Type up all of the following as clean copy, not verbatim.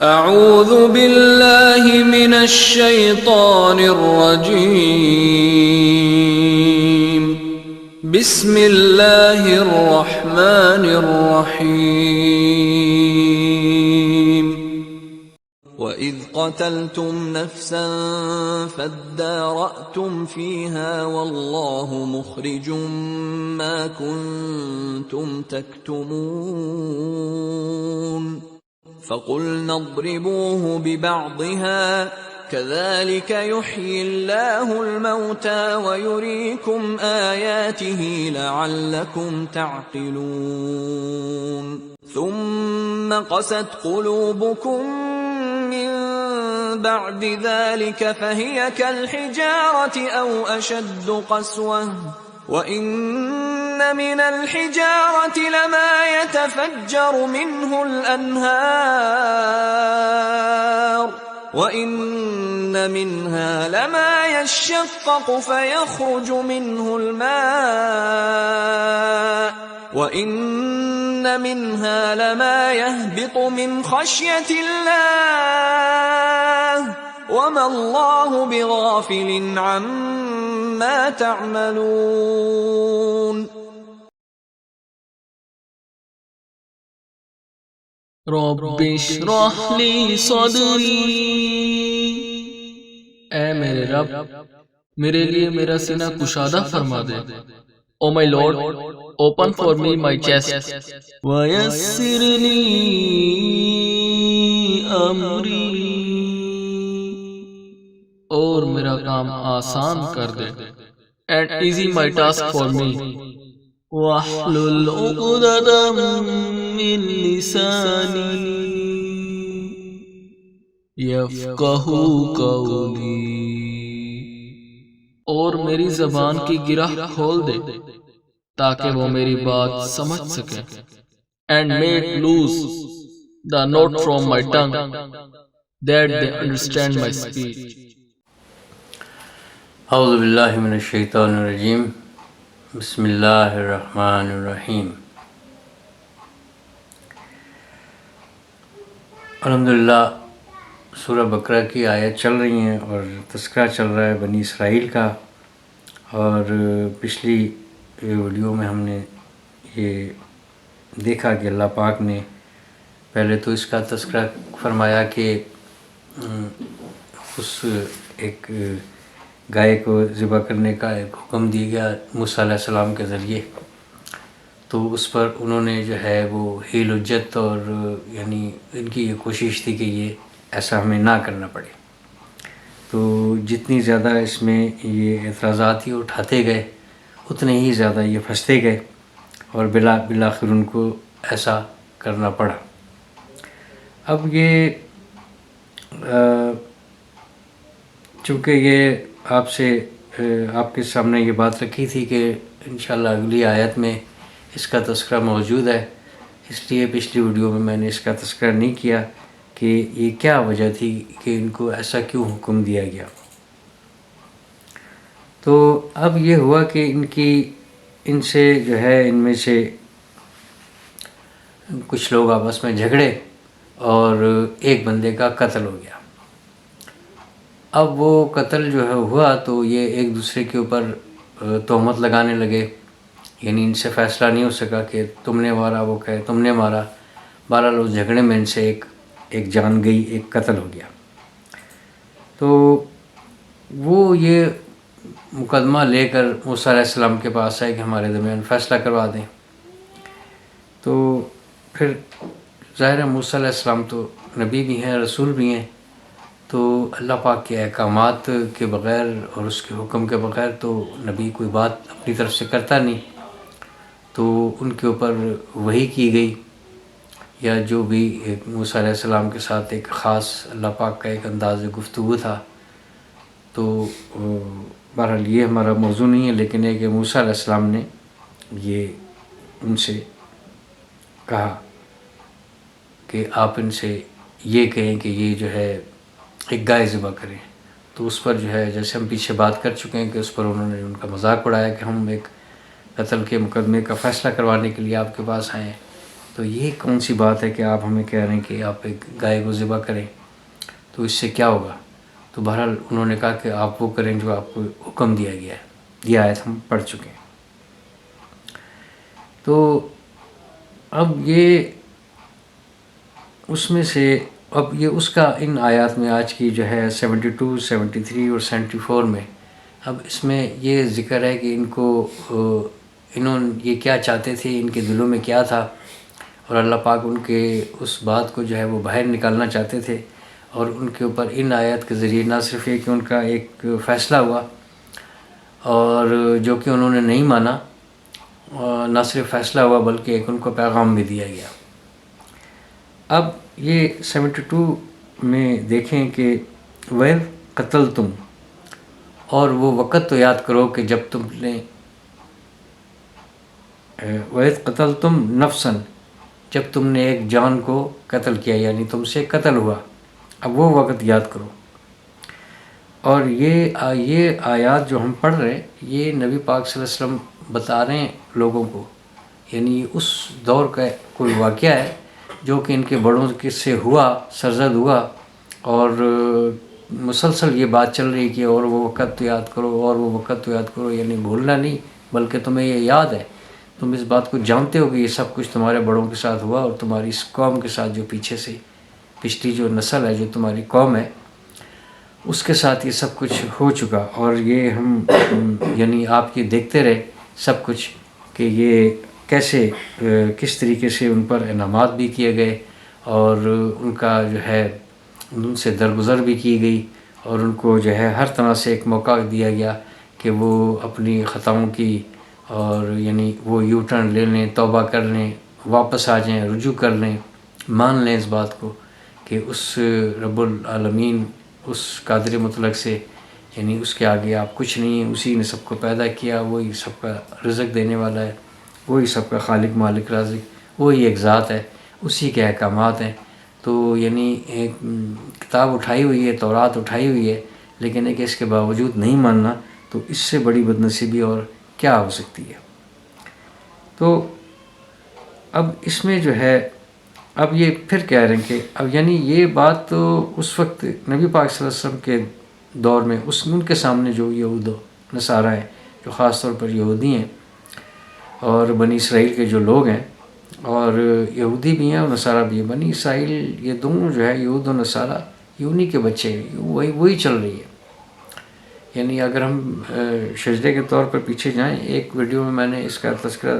اعوذ باللہ من الشیطان الرجیم بسم اللہ الرحمن الرحیم وَإِذْ قَتَلْتُمْ نَفْسًا فَادَّارَأْتُمْ فِيهَا وَاللَّهُ مُخْرِجٌ مَا كُنْتُمْ تَكْتُمُونَ فَقُلْنَا اضْرِبُوهُ بِبَعْضِهَا كَذَلِكَ يُحْيِي اللَّهُ الْمَوْتَى وَيُرِيكُمْ آيَاتِهِ لَعَلَّكُمْ تَعْقِلُونَ ثُمَّ قَسَتْ قُلُوبُكُمْ من بعد ذلك فهي كالحجارة أو أشد قسوة وإن من الحجارة لما يتفجر منه الأنهار وإن منها لما يشقق فيخرج منه الماء وَإِنَّ مِنْهَا لَمَا يَهْبِطُ مِنْ خَشْيَةِ اللَّهِ وَمَا اللَّهُ بِغَافِلٍ عَمَّا تَعْمَلُونَ رب اشرح لی صدری، اے میرے رب میرے لیے میرا سینہ کشادہ فرما دے. O my Lord, open for me my chest. وَيَسِّرْ لِي أَمْرِي، اور میرا کام آسان کر دے. And easy my task for me. وَاحْلُلْ عُقْدَةً مِّن لِّسَانِي يَفْقَهُوا قَوْلِي، اور میری زبان کی گرہ کھول دے تاکہ وہ میری بات سمجھ سکیں. And make loose the knot from my tongue that they understand my speech. اعوذ باللہ من الشیطان الرجیم بسم اللہ الرحمن الرحیم. الحمدللہ سورہ بقرہ کی آیت چل رہی ہیں اور تذکرہ چل رہا ہے بنی اسرائیل کا، اور پچھلی ویڈیو میں ہم نے یہ دیکھا کہ اللہ پاک نے پہلے تو اس کا تذکرہ فرمایا کہ اس ایک گائے کو ذبح کرنے کا ایک حکم دیا گیا موسیٰ علیہ السلام کے ذریعے، تو اس پر انہوں نے جو ہے وہ حیل و جت اور یعنی ان کی یہ کوشش تھی کہ یہ ایسا ہمیں نہ کرنا پڑے. تو جتنی زیادہ اس میں یہ اعتراضات ہی اٹھاتے گئے اتنے ہی زیادہ یہ پھنستے گئے اور بالآخر ان کو ایسا کرنا پڑا. اب یہ چونکہ یہ آپ کے سامنے یہ بات رکھی تھی کہ انشاءاللہ اگلی آیت میں اس کا تذکرہ موجود ہے، اس لیے پچھلی ویڈیو میں میں نے اس کا تذکرہ نہیں کیا کہ یہ کیا وجہ تھی کہ ان کو ایسا کیوں حکم دیا گیا. تو اب یہ ہوا کہ ان سے جو ہے ان میں سے کچھ لوگ آپس میں جھگڑے اور ایک بندے کا قتل ہو گیا. اب وہ قتل جو ہے ہوا تو یہ ایک دوسرے کے اوپر تہمت لگانے لگے، یعنی ان سے فیصلہ نہیں ہو سکا کہ تم نے مارا، وہ کہے تم نے مارا. بہرحال اس جھگڑے میں ان سے ایک جان گئی، ایک قتل ہو گیا. تو وہ یہ مقدمہ لے کر موسیٰ علیہ السلام کے پاس آئے کہ ہمارے درمیان فیصلہ کروا دیں. تو پھر ظاہر ہے موسیٰ علیہ السلام تو نبی بھی ہیں، رسول بھی ہیں، تو اللہ پاک کے احکامات کے بغیر اور اس کے حکم کے بغیر تو نبی کوئی بات اپنی طرف سے کرتا نہیں. تو ان کے اوپر وحی کی گئی، یا جو بھی موسیٰ علیہ السلام کے ساتھ ایک خاص اللہ پاک کا ایک انداز گفتگو تھا. تو بہرحال یہ ہمارا موضوع نہیں ہے، لیکن ہے کہ موسیٰ علیہ السلام نے یہ ان سے کہا کہ آپ ان سے یہ کہیں کہ یہ جو ہے ایک گائے ذبح کریں. تو اس پر جو ہے جیسے ہم پیچھے بات کر چکے ہیں کہ اس پر انہوں نے ان کا مذاق اڑایا کہ ہم ایک قتل کے مقدمے کا فیصلہ کروانے کے لیے آپ کے پاس آئے ہیں. تو یہ کون سی بات ہے کہ آپ ہمیں کہہ رہے ہیں کہ آپ ایک گائے کو ذبح کریں، تو اس سے کیا ہوگا؟ تو بہرحال انہوں نے کہا کہ آپ وہ کریں جو آپ کو حکم دیا گیا ہے، یہ آیت ہم پڑھ چکے ہیں۔ تو اب یہ اس میں سے اب یہ اس کا ان آیات میں آج کی جو ہے 72 73 اور 74 میں اب اس میں یہ ذکر ہے کہ ان کو انہوں نے یہ کیا چاہتے تھے، ان کے دلوں میں کیا تھا، اور اللہ پاک ان کے اس بات کو جو ہے وہ باہر نکالنا چاہتے تھے، اور ان کے اوپر ان آیات کے ذریعے نہ صرف یہ کہ ان کا ایک فیصلہ ہوا اور جو کہ انہوں نے نہیں مانا، نہ صرف فیصلہ ہوا بلکہ ایک ان کو پیغام بھی دیا گیا۔ اب یہ 72 میں دیکھیں کہ وَإِذْ قَتَلْتُمْ، اور وہ وقت تو یاد کرو کہ جب تم نے وَإِذْ قَتَلْتُمْ نَفْسًا، جب تم نے ایک جان کو قتل کیا، یعنی تم سے قتل ہوا، اب وہ وقت یاد کرو۔ اور یہ آیات جو ہم پڑھ رہے ہیں یہ نبی پاک صلی اللہ علیہ وسلم بتا رہے ہیں لوگوں کو، یعنی اس دور کا کوئی واقعہ ہے جو کہ ان کے بڑوں سے ہوا، سرزد ہوا، اور مسلسل یہ بات چل رہی کہ اور وہ وقت تو یاد کرو، اور وہ وقت تو یاد کرو، یعنی بھولنا نہیں بلکہ تمہیں یہ یاد ہے، تم اس بات کو جانتے ہو کہ یہ سب کچھ تمہارے بڑوں کے ساتھ ہوا، اور تمہاری اس قوم کے ساتھ جو پیچھے سے پچھلی جو نسل ہے، جو تمہاری قوم ہے، اس کے ساتھ یہ سب کچھ ہو چکا، اور یہ ہم یعنی آپ یہ دیکھتے رہے سب کچھ کہ یہ کیسے کس طریقے سے ان پر انعامات بھی کیے گئے، اور ان کا جو ہے ان سے درگزر بھی کی گئی، اور ان کو جو ہے ہر طرح سے ایک موقع دیا گیا کہ وہ اپنی خطاؤں کی اور یعنی وہ یو ٹرن لے لیں، توبہ کر لیں، واپس آ جائیں، رجوع کر لیں، مان لیں اس بات کو کہ اس رب العالمین، اس قادر مطلق سے، یعنی اس کے آگے آپ کچھ نہیں ہیں، اسی نے سب کو پیدا کیا، وہی سب کا رزق دینے والا ہے، وہی سب کا خالق مالک رازق، وہی ایک ذات ہے، اسی کے احکامات ہیں۔ تو یعنی ایک کتاب اٹھائی ہوئی ہے، تورات اٹھائی ہوئی ہے، لیکن ایک اس کے باوجود نہیں ماننا، تو اس سے بڑی بدنصیبی اور کیا ہو سکتی ہے۔ تو اب اس میں جو ہے اب یہ پھر کہہ رہے ہیں کہ اب یعنی یہ بات تو اس وقت نبی پاک صلی اللہ علیہ وسلم کے دور میں ان کے سامنے جو یہود و نصارہ ہیں، جو خاص طور پر یہودی ہیں اور بنی اسرائیل کے جو لوگ ہیں، اور یہودی بھی ہیں اور نصارہ بھی ہیں، بنی اسرائیل یہ دونوں جو ہے یہود و نصارہ یہ انہی کے بچے ہیں، وہی چل رہی ہے۔ یعنی اگر ہم شجرے کے طور پر پیچھے جائیں، ایک ویڈیو میں نے اس کا تذکرہ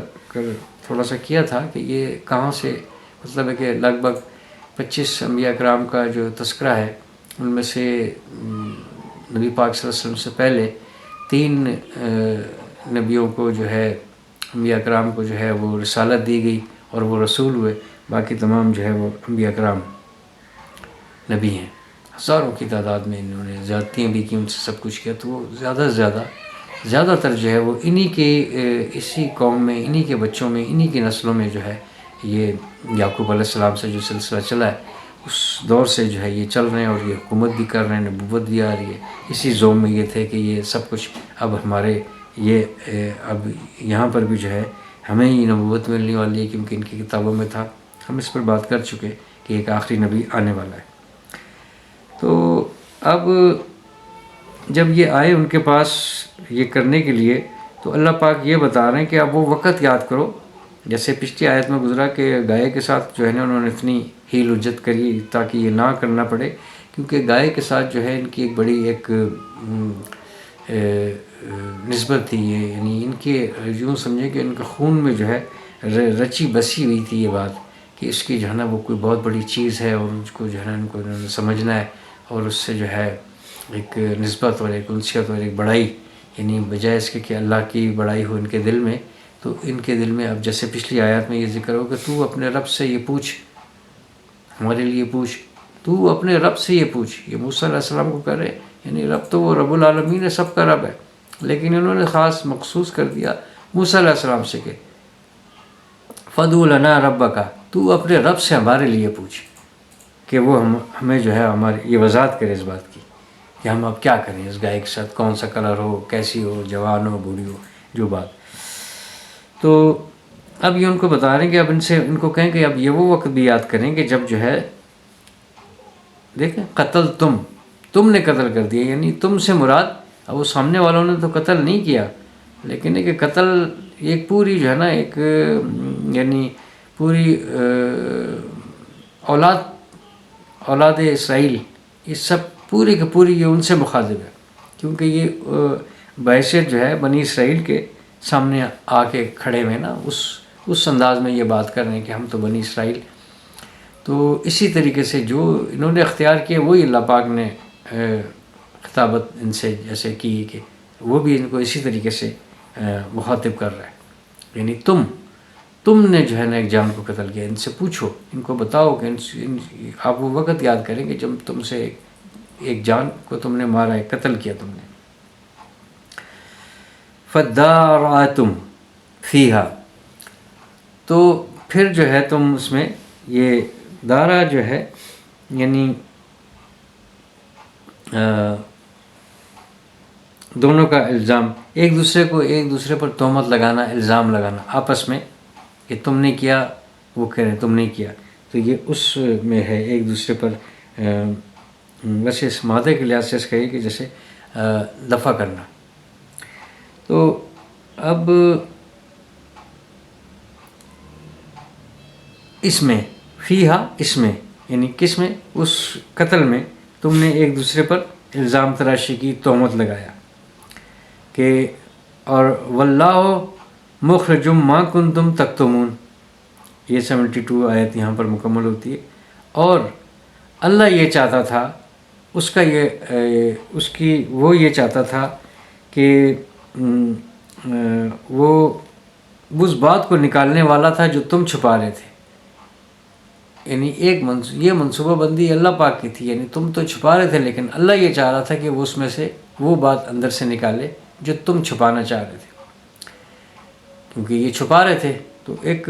تھوڑا سا کیا تھا کہ یہ کہاں سے مطلب ہے کہ لگ بھگ 25 انبیاء کرام کا جو تذکرہ ہے، ان میں سے نبی پاک صلی اللہ علیہ وسلم سے پہلے 3 نبیوں کو جو ہے، انبیاء کرام کو جو ہے وہ رسالت دی گئی اور وہ رسول ہوئے، باقی تمام جو ہے وہ انبیاء کرام نبی ہیں۔ ہزاروں کی تعداد میں انہوں نے زیادتیاں بھی کی، ان سے سب کچھ کیا، تو وہ زیادہ سے زیادہ تر جو ہے وہ انہی کے اسی قوم میں، انہی کے بچوں میں، انہی کی نسلوں میں جو ہے یہ یعقوب علیہ السلام سے جو سلسلہ چلا ہے اس دور سے جو ہے یہ چل رہے ہیں، اور یہ حکومت بھی کر رہے ہیں، نبوت بھی آ رہی ہے۔ اسی زوم میں یہ تھے کہ یہ سب کچھ اب ہمارے یہ اب یہاں پر بھی جو ہے ہمیں ہی نبوت ملنے والی ہے، کیونکہ ان کی کتابوں میں تھا، ہم اس پر بات کر چکے کہ ایک آخری نبی آنے والا ہے۔ تو اب جب یہ آئے ان کے پاس یہ کرنے کے لیے، تو اللہ پاک یہ بتا رہے ہیں کہ اب وہ وقت یاد کرو، جیسے پچھلی آیت میں گزرا کہ گائے کے ساتھ جو ہے نا انہوں نے اتنی ہیل حجت کری تاکہ یہ نہ کرنا پڑے، کیونکہ گائے کے ساتھ جو ہے ان کی ایک بڑی ایک نسبت تھی، یہ یعنی ان کے یوں سمجھیں کہ ان کے خون میں جو ہے رچی بسی ہوئی تھی یہ بات کہ اس کی جو ہے نا وہ کوئی بہت بڑی چیز ہے، اور اس کو جو ہے نا ان کو انہوں نے سمجھنا ہے، اور اس سے جو ہے ایک نسبت اور ایک انسیت اور ایک بڑائی، یعنی بجائے اس کے کہ اللہ کی بڑائی ہو ان کے دل میں، تو ان کے دل میں اب جیسے پچھلی آیات میں یہ ذکر ہو کہ تو اپنے رب سے یہ پوچھ، ہمارے لیے پوچھ، تو اپنے رب سے یہ پوچھ، یہ موسیٰ علیہ السلام کو کہہ رہے، یعنی رب تو وہ رب العالمین ہے، سب کا رب ہے، لیکن انہوں نے خاص مخصوص کر دیا موسیٰ علیہ السلام سے کہ فَادْعُ لَنَا رَبَّكَ، تو اپنے رب سے ہمارے لیے پوچھ کہ وہ ہمیں جو ہے ہماری یہ وضاحت کرے اس بات کی کہ ہم اب کیا کریں اس گائے کے ساتھ، کون سا کلر ہو، کیسی ہو، جوان ہو، بوڑھی ہو، جو بات۔ تو اب یہ ان کو بتا رہے ہیں کہ اب ان کو کہیں کہ اب یہ وہ وقت بھی یاد کریں کہ جب جو ہے دیکھیں قتل تم نے قتل کر دیا، یعنی تم سے مراد اب وہ سامنے والوں نے تو قتل نہیں کیا، لیکن ایک قتل ایک پوری جو ہے نا ایک یعنی پوری اولاد اسرائیل، یہ سب پوری کی پوری یہ ان سے مخاطب ہے، کیونکہ یہ بحیثیت جو ہے بنی اسرائیل کے سامنے آ کے کھڑے ہوئے نا اس انداز میں یہ بات کر رہے ہیں کہ ہم تو بنی اسرائیل. تو اسی طریقے سے جو انہوں نے اختیار کیا وہی اللہ پاک نے خطابت ان سے جیسے کی کہ وہ بھی ان کو اسی طریقے سے مخاطب کر رہا ہے، یعنی تم نے جو ہے نا ایک جان کو قتل کیا، ان سے پوچھو، ان کو بتاؤ کہ آپ وہ وقت یاد کریں کہ جب تم سے ایک جان کو تم نے مارا ہے، قتل کیا تم نے. فَدَّارَأْتُمْ فِيهَا، تو پھر جو ہے تم اس میں یہ دارا جو ہے یعنی دونوں کا الزام، ایک دوسرے پر تہمت لگانا، الزام لگانا آپس میں کہ تم نے کیا، وہ کہہ رہے ہیں تم نے کیا، تو یہ اس میں ہے ایک دوسرے پر ویسے اس مادے کے لحاظ سے اس کا یہ کہ جیسے دفع کرنا. تو اب اس میں فیہا، اس میں یعنی کس میں، اس قتل میں تم نے ایک دوسرے پر الزام تراشی کی، تہمت لگایا کہ اور واللہ مخرج ما کنتم تکتمون، یہ 72 آیت یہاں پر مکمل ہوتی ہے. اور اللہ یہ چاہتا تھا وہ یہ چاہتا تھا کہ وہ اس بات کو نکالنے والا تھا جو تم چھپا رہے تھے، یعنی یہ منصوبہ بندی اللہ پاک کی تھی، یعنی تم تو چھپا رہے تھے لیکن اللہ یہ چاہ رہا تھا کہ وہ اس میں سے وہ بات اندر سے نکالے جو تم چھپانا چاہ رہے تھے، کیونکہ یہ چھپا رہے تھے. تو ایک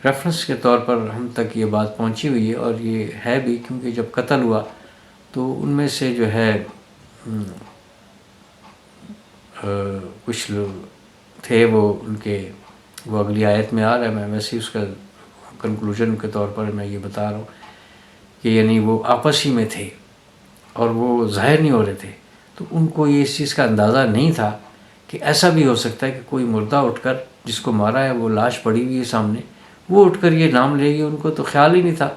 ریفرنس کے طور پر ہم تک یہ بات پہنچی ہوئی ہے، اور یہ ہے بھی کیونکہ جب قتل ہوا تو ان میں سے جو ہے کچھ لوگ تھے وہ اگلی آیت میں آ رہا ہے، میں ویسے اس کا کنکلوژن کے طور پر میں یہ بتا رہا ہوں کہ یعنی وہ آپس ہی میں تھے اور وہ ظاہر نہیں ہو رہے تھے، تو ان کو یہ اس چیز کا اندازہ نہیں تھا کہ ایسا بھی ہو سکتا ہے کہ کوئی مردہ اٹھ کر جس کو مارا ہے وہ لاش پڑی ہوئی ہے سامنے، وہ اٹھ کر یہ نام لے گی. ان کو تو خیال ہی نہیں تھا،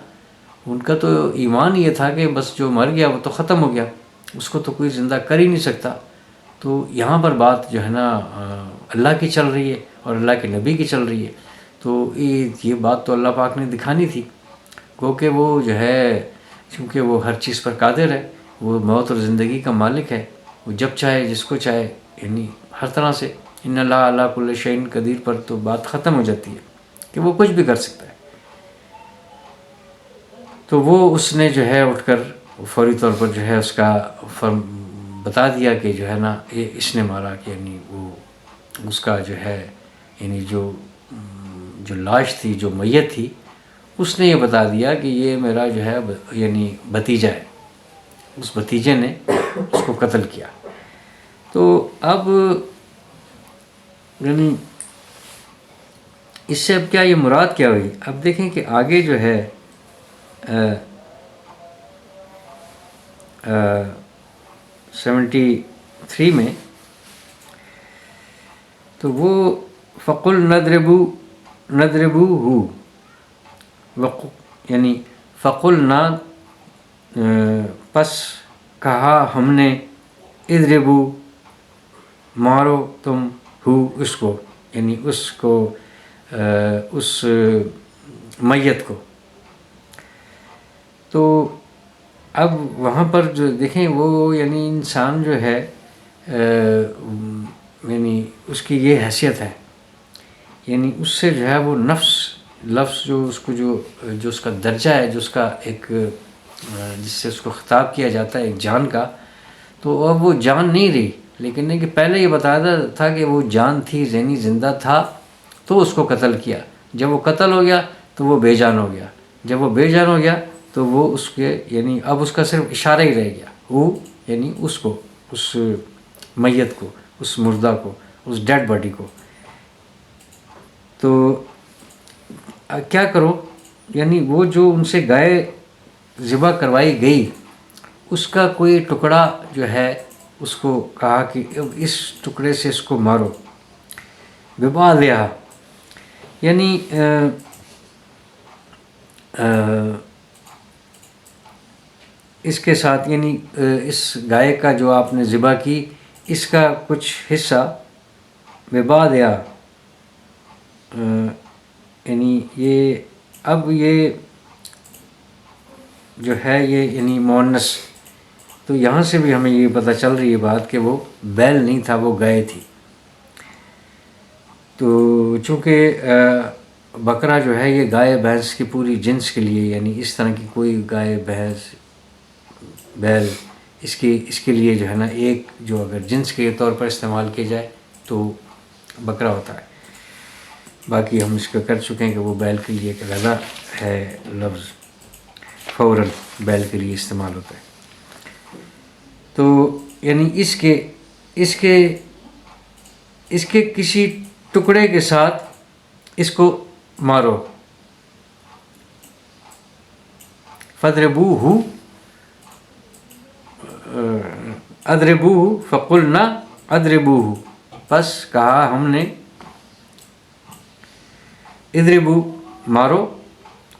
ان کا تو ایمان یہ تھا کہ بس جو مر گیا وہ تو ختم ہو گیا، اس کو تو کوئی زندہ کر ہی نہیں سکتا. تو یہاں پر بات جو ہے نا اللہ کی چل رہی ہے اور اللہ کے نبی کی چل رہی ہے، تو یہ بات تو اللہ پاک نے دکھانی تھی، کیونکہ وہ جو ہے چونکہ وہ ہر چیز پر قادر ہے، وہ موت اور زندگی کا مالک ہے، وہ جب چاہے جس کو چاہے، یعنی ہر طرح سے ان اللہ علی کل شیء قدیر پر تو بات ختم ہو جاتی ہے کہ وہ کچھ بھی کر سکتا ہے. تو وہ اس نے جو ہے اٹھ کر فوری طور پر جو ہے اس کا بتا دیا کہ جو ہے نا یہ اس نے مارا، کہ یعنی وہ اس کا جو ہے یعنی جو لاش تھی، جو میت تھی، اس نے یہ بتا دیا کہ یہ میرا جو ہے یعنی بھتیجا ہے، اس بھتیجے نے اس کو قتل کیا. تو اب یعنی اس سے اب کیا یہ مراد کیا ہوئی؟ اب دیکھیں کہ آگے جو ہے 73 میں تو وہ فقل ندربو یعنی فقل نہ پس کہا ہم نے اضربو مارو تم ہو اس کو، یعنی اس کو اس میت کو. تو اب وہاں پر جو دیکھیں وہ یعنی انسان جو ہے یعنی اس کی یہ حیثیت ہے، یعنی اس سے جو ہے وہ لفظ جو اس کو جو اس کا درجہ ہے، جو اس کا ایک جس سے اس کو خطاب کیا جاتا ہے ایک جان کا، تو اب وہ جان نہیں رہی، لیکن نہیں کہ پہلے یہ بتایا تھا کہ وہ جان تھی، ذہنی زندہ تھا تو اس کو قتل کیا. جب وہ قتل ہو گیا تو وہ بے جان ہو گیا، جب وہ بے جان ہو گیا تو وہ اس کے یعنی اب اس کا صرف اشارہ ہی رہ گیا، وہ یعنی اس کو، اس میت کو، اس مردہ کو اس ڈیڈ باڈی کو. تو کیا کرو، یعنی وہ جو ان سے گائے ذبح کروائی گئی اس کا کوئی ٹکڑا جو ہے اس کو کہا کہ اس ٹکڑے سے اس کو مارو. ببعضھا یعنی اس کے ساتھ، یعنی اس گائے کا جو آپ نے ذبح کی اس کا کچھ حصہ ببعضھا، یعنی یہ اب یہ جو ہے یہ یعنی مؤنث، تو یہاں سے بھی ہمیں یہ پتہ چل رہی ہے بات کہ وہ بیل نہیں تھا، وہ گائے تھی. تو چونکہ بکرا جو ہے یہ گائے بھینس کی پوری جنس کے لیے، یعنی اس طرح کی کوئی گائے بھینس بیل اس کے لیے جو ہے نا ایک جو اگر جنس کے طور پر استعمال کیا جائے تو بکرا ہوتا ہے. باقی ہم اس کو کر چکے ہیں کہ وہ بیل کے لیے ایک غذا ہے، لفظ فوراً بیل کے لیے استعمال ہوتا ہے. تو یعنی اس کے کسی ٹکڑے کے ساتھ اس کو مارو. فَاضْرِبُوهُ اضربوه فقلنا اضربوه، پس کہا ہم نے اضربو مارو،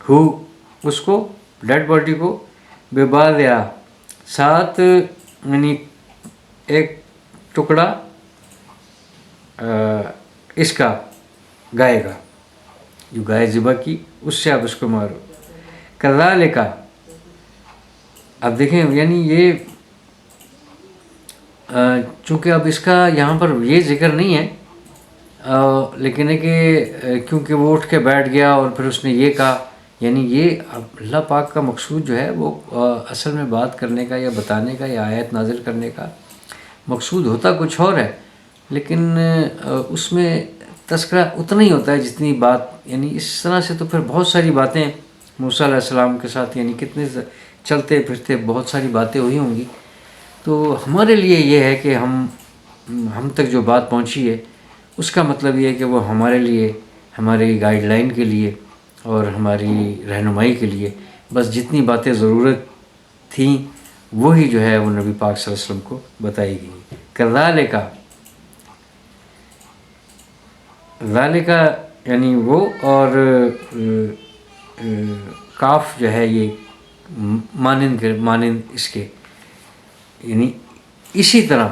ہو اس کو ڈیڈ باڈی کو، ببعضھا ساتھ یعنی ایک ٹکڑا اس کا گائے کا، جو گائے ذبح کی اس سے آپ اس کو مارو. کذالک، اب دیکھیں یعنی یہ چونکہ اب اس کا یہاں پر یہ ذکر نہیں ہے، لیکن ہے کہ کیونکہ وہ اٹھ کے بیٹھ گیا اور پھر اس نے یہ کہا، یعنی یہ اللہ پاک کا مقصود جو ہے وہ اصل میں بات کرنے کا یا بتانے کا یا آیت نازل کرنے کا مقصود ہوتا کچھ اور ہے، لیکن اس میں تذکرہ اتنا ہی ہوتا ہے جتنی بات، یعنی اس طرح سے تو پھر بہت ساری باتیں موسیٰ علیہ السلام کے ساتھ یعنی کتنے چلتے پھرتے بہت ساری باتیں ہوئی ہوں گی. تو ہمارے لیے یہ ہے کہ ہم تک جو بات پہنچی ہے اس کا مطلب یہ ہے کہ وہ ہمارے لیے، ہماری گائیڈ لائن کے لیے اور ہماری رہنمائی کے لیے بس جتنی باتیں ضرورت تھیں وہی جو ہے وہ نبی پاک صلی اللہ علیہ وسلم کو بتائی گئی. کذالک، ذالک یعنی وہ، اور کاف جو ہے یہ مانند اس کے، یعنی اسی طرح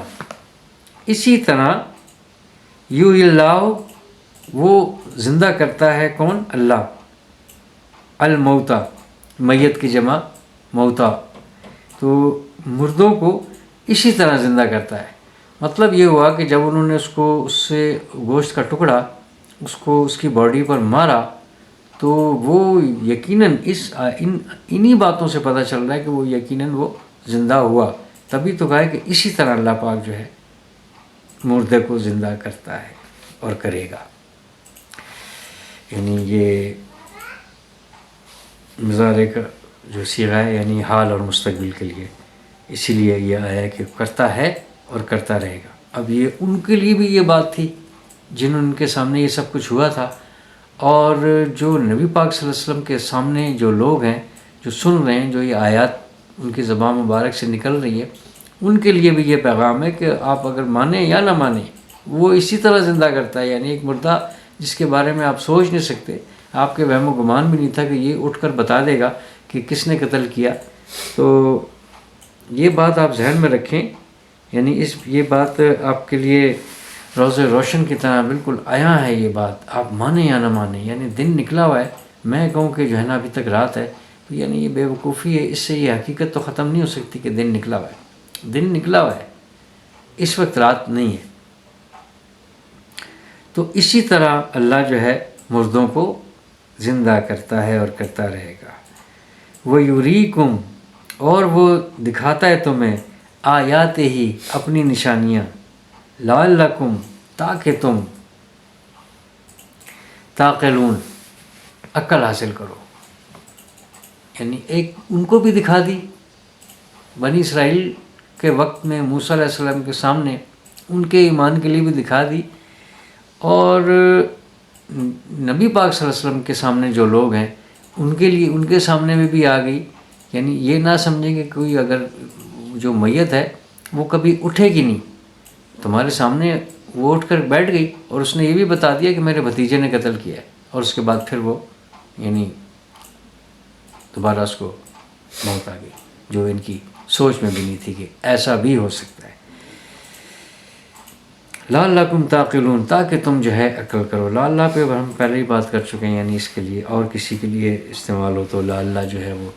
یحیی اللہ، وہ زندہ کرتا ہے کون؟ اللہ. الموتا، میت کی جمع موتا، تو مردوں کو اسی طرح زندہ کرتا ہے. مطلب یہ ہوا کہ جب انہوں نے اس سے گوشت کا ٹکڑا اس کی باڈی پر مارا تو وہ یقیناً انہی باتوں سے پتہ چل رہا ہے کہ وہ یقیناً وہ زندہ ہوا. تبھی تو کہا کہ اسی طرح اللہ پاک جو ہے مردے کو زندہ کرتا ہے اور کرے گا. یعنی یہ مضارع کا جو صیغہ ہے یعنی حال اور مستقبل کے لیے، اسی لیے یہ آیا کہ کرتا ہے اور کرتا رہے گا. اب یہ ان کے لیے بھی یہ بات تھی جن کے سامنے یہ سب کچھ ہوا تھا، اور جو نبی پاک صلی اللہ علیہ وسلم کے سامنے جو لوگ ہیں جو سن رہے ہیں، جو یہ آیات ان کی زبان مبارک سے نکل رہی ہے، ان کے لیے بھی یہ پیغام ہے کہ آپ اگر مانیں یا نہ مانیں وہ اسی طرح زندہ کرتا ہے. یعنی ایک مردہ جس کے بارے میں آپ سوچ نہیں سکتے، آپ کے وہم و گمان بھی نہیں تھا کہ یہ اٹھ کر بتا دے گا کہ کس نے قتل کیا. تو یہ بات آپ ذہن میں رکھیں، یعنی یہ بات آپ کے لیے روز روشن کی طرح بالکل عیاں ہے. یہ بات آپ مانیں یا نہ مانیں، یعنی دن نکلا ہوا ہے. میں کہوں کہ جو ہے نا ابھی تک رات ہے تو یعنی یہ بے وقوفی ہے. اس سے یہ حقیقت تو ختم نہیں ہو سکتی کہ دن نکلا ہوا ہے. دن نکلا ہوا ہے، اس وقت رات نہیں ہے. تو اسی طرح اللہ جو ہے مردوں کو زندہ کرتا ہے اور کرتا رہے گا. وَيُرِيكُمْ، اور وہ دکھاتا ہے تمہیں، آیات ہی اپنی نشانیاں، لعلکم، تاکہ تم تعقلون، عقل حاصل کرو. یعنی ایک ان کو بھی دکھا دی، بنی اسرائیل کے وقت میں موسیٰ علیہ السلام کے سامنے ان کے ایمان کے لیے بھی دکھا دی اور نبی پاک صلی اللہ علیہ وسلم کے سامنے جو لوگ ہیں ان کے لیے ان کے سامنے میں بھی آ گئی. یعنی یہ نہ سمجھیں کہ کوئی اگر جو میت ہے وہ کبھی اٹھے گی نہیں. تمہارے سامنے وہ اٹھ کر بیٹھ گئی اور اس نے یہ بھی بتا دیا کہ میرے بھتیجے نے قتل کیا ہے، اور اس کے بعد پھر وہ یعنی دوبارہ اس کو موت آ گئی، جو ان کی سوچ میں بھی نہیں تھی کہ ایسا بھی ہو سکتا ہے. لعلکم تعقلون، تاکہ تم جو ہے عقل کرو. لعل پہ ہم پہلے ہی بات کر چکے ہیں، یعنی اس کے لیے اور کسی کے لیے استعمال ہو تو لعل جو ہے وہ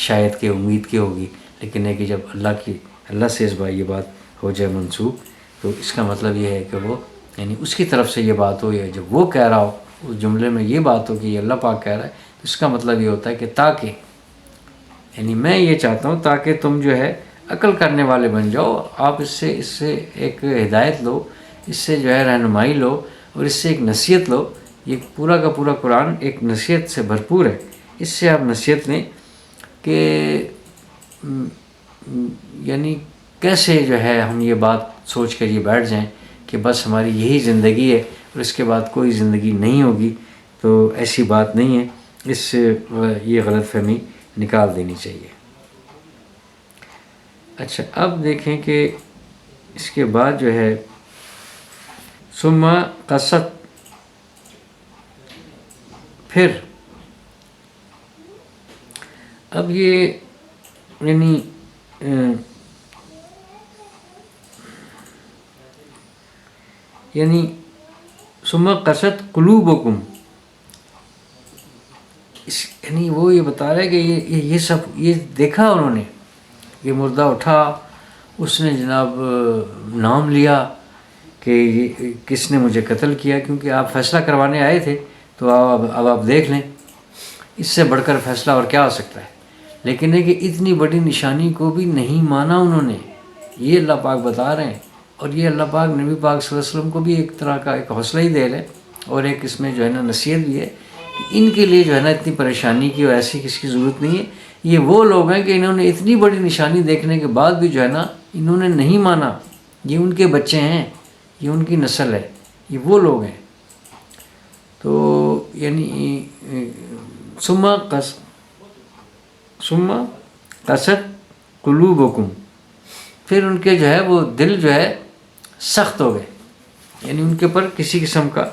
شاید کہ امید کی ہوگی، لیکن ہے کہ جب اللہ سے اس بار یہ بات ہو جائے منسوب تو اس کا مطلب یہ ہے کہ وہ یعنی اس کی طرف سے یہ بات ہو، یا جب وہ کہہ رہا ہو اس جملے میں یہ بات ہو کہ یہ اللہ پاک کہہ رہا ہے، تو اس کا مطلب یہ ہوتا ہے کہ تاکہ یعنی میں یہ چاہتا ہوں تاکہ تم جو ہے عقل کرنے والے بن جاؤ. آپ اس سے ایک ہدایت لو، اس سے جو ہے رہنمائی لو، اور اس سے ایک نصیحت لو. یہ پورا کا پورا قرآن ایک نصیحت سے بھرپور ہے. اس سے آپ نصیحت لیں کہ یعنی کیسے جو ہے ہم یہ بات سوچ کر یہ بیٹھ جائیں کہ بس ہماری یہی زندگی ہے اور اس کے بعد کوئی زندگی نہیں ہوگی. تو ایسی بات نہیں ہے. اس سے یہ غلط فہمی نکال دینی چاہیے. اچھا، اب دیکھیں کہ اس کے بعد جو ہے ثم قصت، پھر اب یہ یعنی ثم قصت قلوبکم، یعنی وہ یہ بتا رہا ہے کہ یہ سب یہ دیکھا انہوں نے، یہ مردہ اٹھا، اس نے جناب نام لیا کہ یہ کس نے مجھے قتل کیا، کیونکہ آپ فیصلہ کروانے آئے تھے تو اب آپ دیکھ لیں، اس سے بڑھ کر فیصلہ اور کیا ہو سکتا ہے. لیکن ہے کہ اتنی بڑی نشانی کو بھی نہیں مانا انہوں نے. یہ اللہ پاک بتا رہے ہیں، اور یہ اللہ پاک نبی پاک صلی اللہ علیہ وسلم کو بھی ایک طرح کا ایک حوصلہ ہی دے رہے ہیں، اور ایک اس میں جو ہے نا نصیحت بھی ہے کہ ان کے لیے جو ہے نا اتنی پریشانی کی اور ایسی کسی کی ضرورت نہیں ہے. یہ وہ لوگ ہیں کہ انہوں نے اتنی بڑی نشانی دیکھنے کے بعد بھی جو ہے نا انہوں نے نہیں مانا. یہ ان کے بچے ہیں، یہ ان کی نسل ہے، یہ وہ لوگ ہیں. تو یعنی ثم قست قلوبکم، پھر ان کے جو ہے وہ دل جو ہے سخت ہو گئے، یعنی ان کے پر کسی قسم کا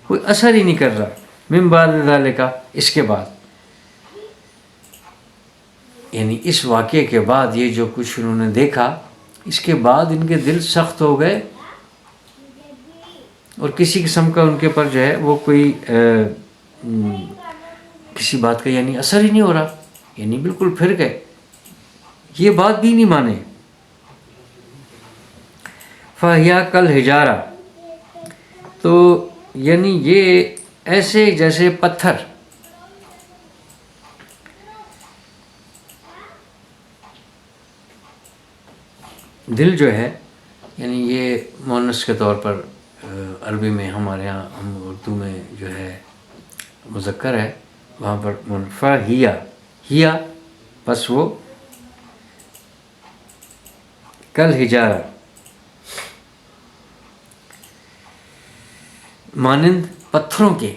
کوئی اثر ہی نہیں کر رہا. من بعد ذالک، اس کے بعد یعنی اس واقعے کے بعد یہ جو کچھ انہوں نے دیکھا، اس کے بعد ان کے دل سخت ہو گئے اور کسی قسم کا ان کے پر جو ہے وہ کوئی کسی بات کا یعنی اثر ہی نہیں ہو رہا، یعنی بالکل پھر گئے، یہ بات بھی نہیں مانے. فَهِيَ كَالْحِجَارَةِ، تو یعنی یہ ایسے جیسے پتھر. دل جو ہے یعنی یہ مؤنث کے طور پر عربی میں ہمارے یہاں ہم اردو میں جو ہے مذکر ہے، وہاں پر فَهِيَ بس وہ کالحجارہ، مانند پتھروں کے،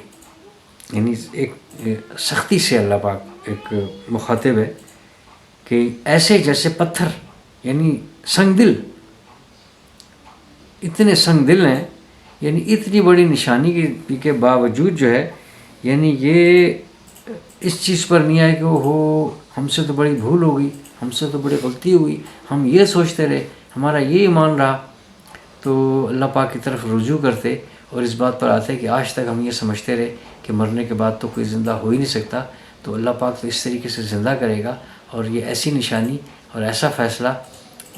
یعنی ایک سختی سے اللہ پاک ایک مخاطب ہے کہ ایسے جیسے پتھر، یعنی سنگ دل، اتنے سنگ دل ہیں. یعنی اتنی بڑی نشانی کے باوجود جو ہے یعنی یہ اس چیز پر نہیں آئے کہ ہو ہم سے تو بڑی بھول ہو گئی، ہم سے تو بڑی غلطی ہوئی، ہم یہ سوچتے رہے، ہمارا یہ ایمان رہا. تو اللہ پاک کی طرف رجوع کرتے اور اس بات پر آتے کہ آج تک ہم یہ سمجھتے رہے کہ مرنے کے بعد تو کوئی زندہ ہو ہی نہیں سکتا، تو اللہ پاک تو اس طریقے سے زندہ کرے گا. اور یہ ایسی نشانی اور ایسا فیصلہ،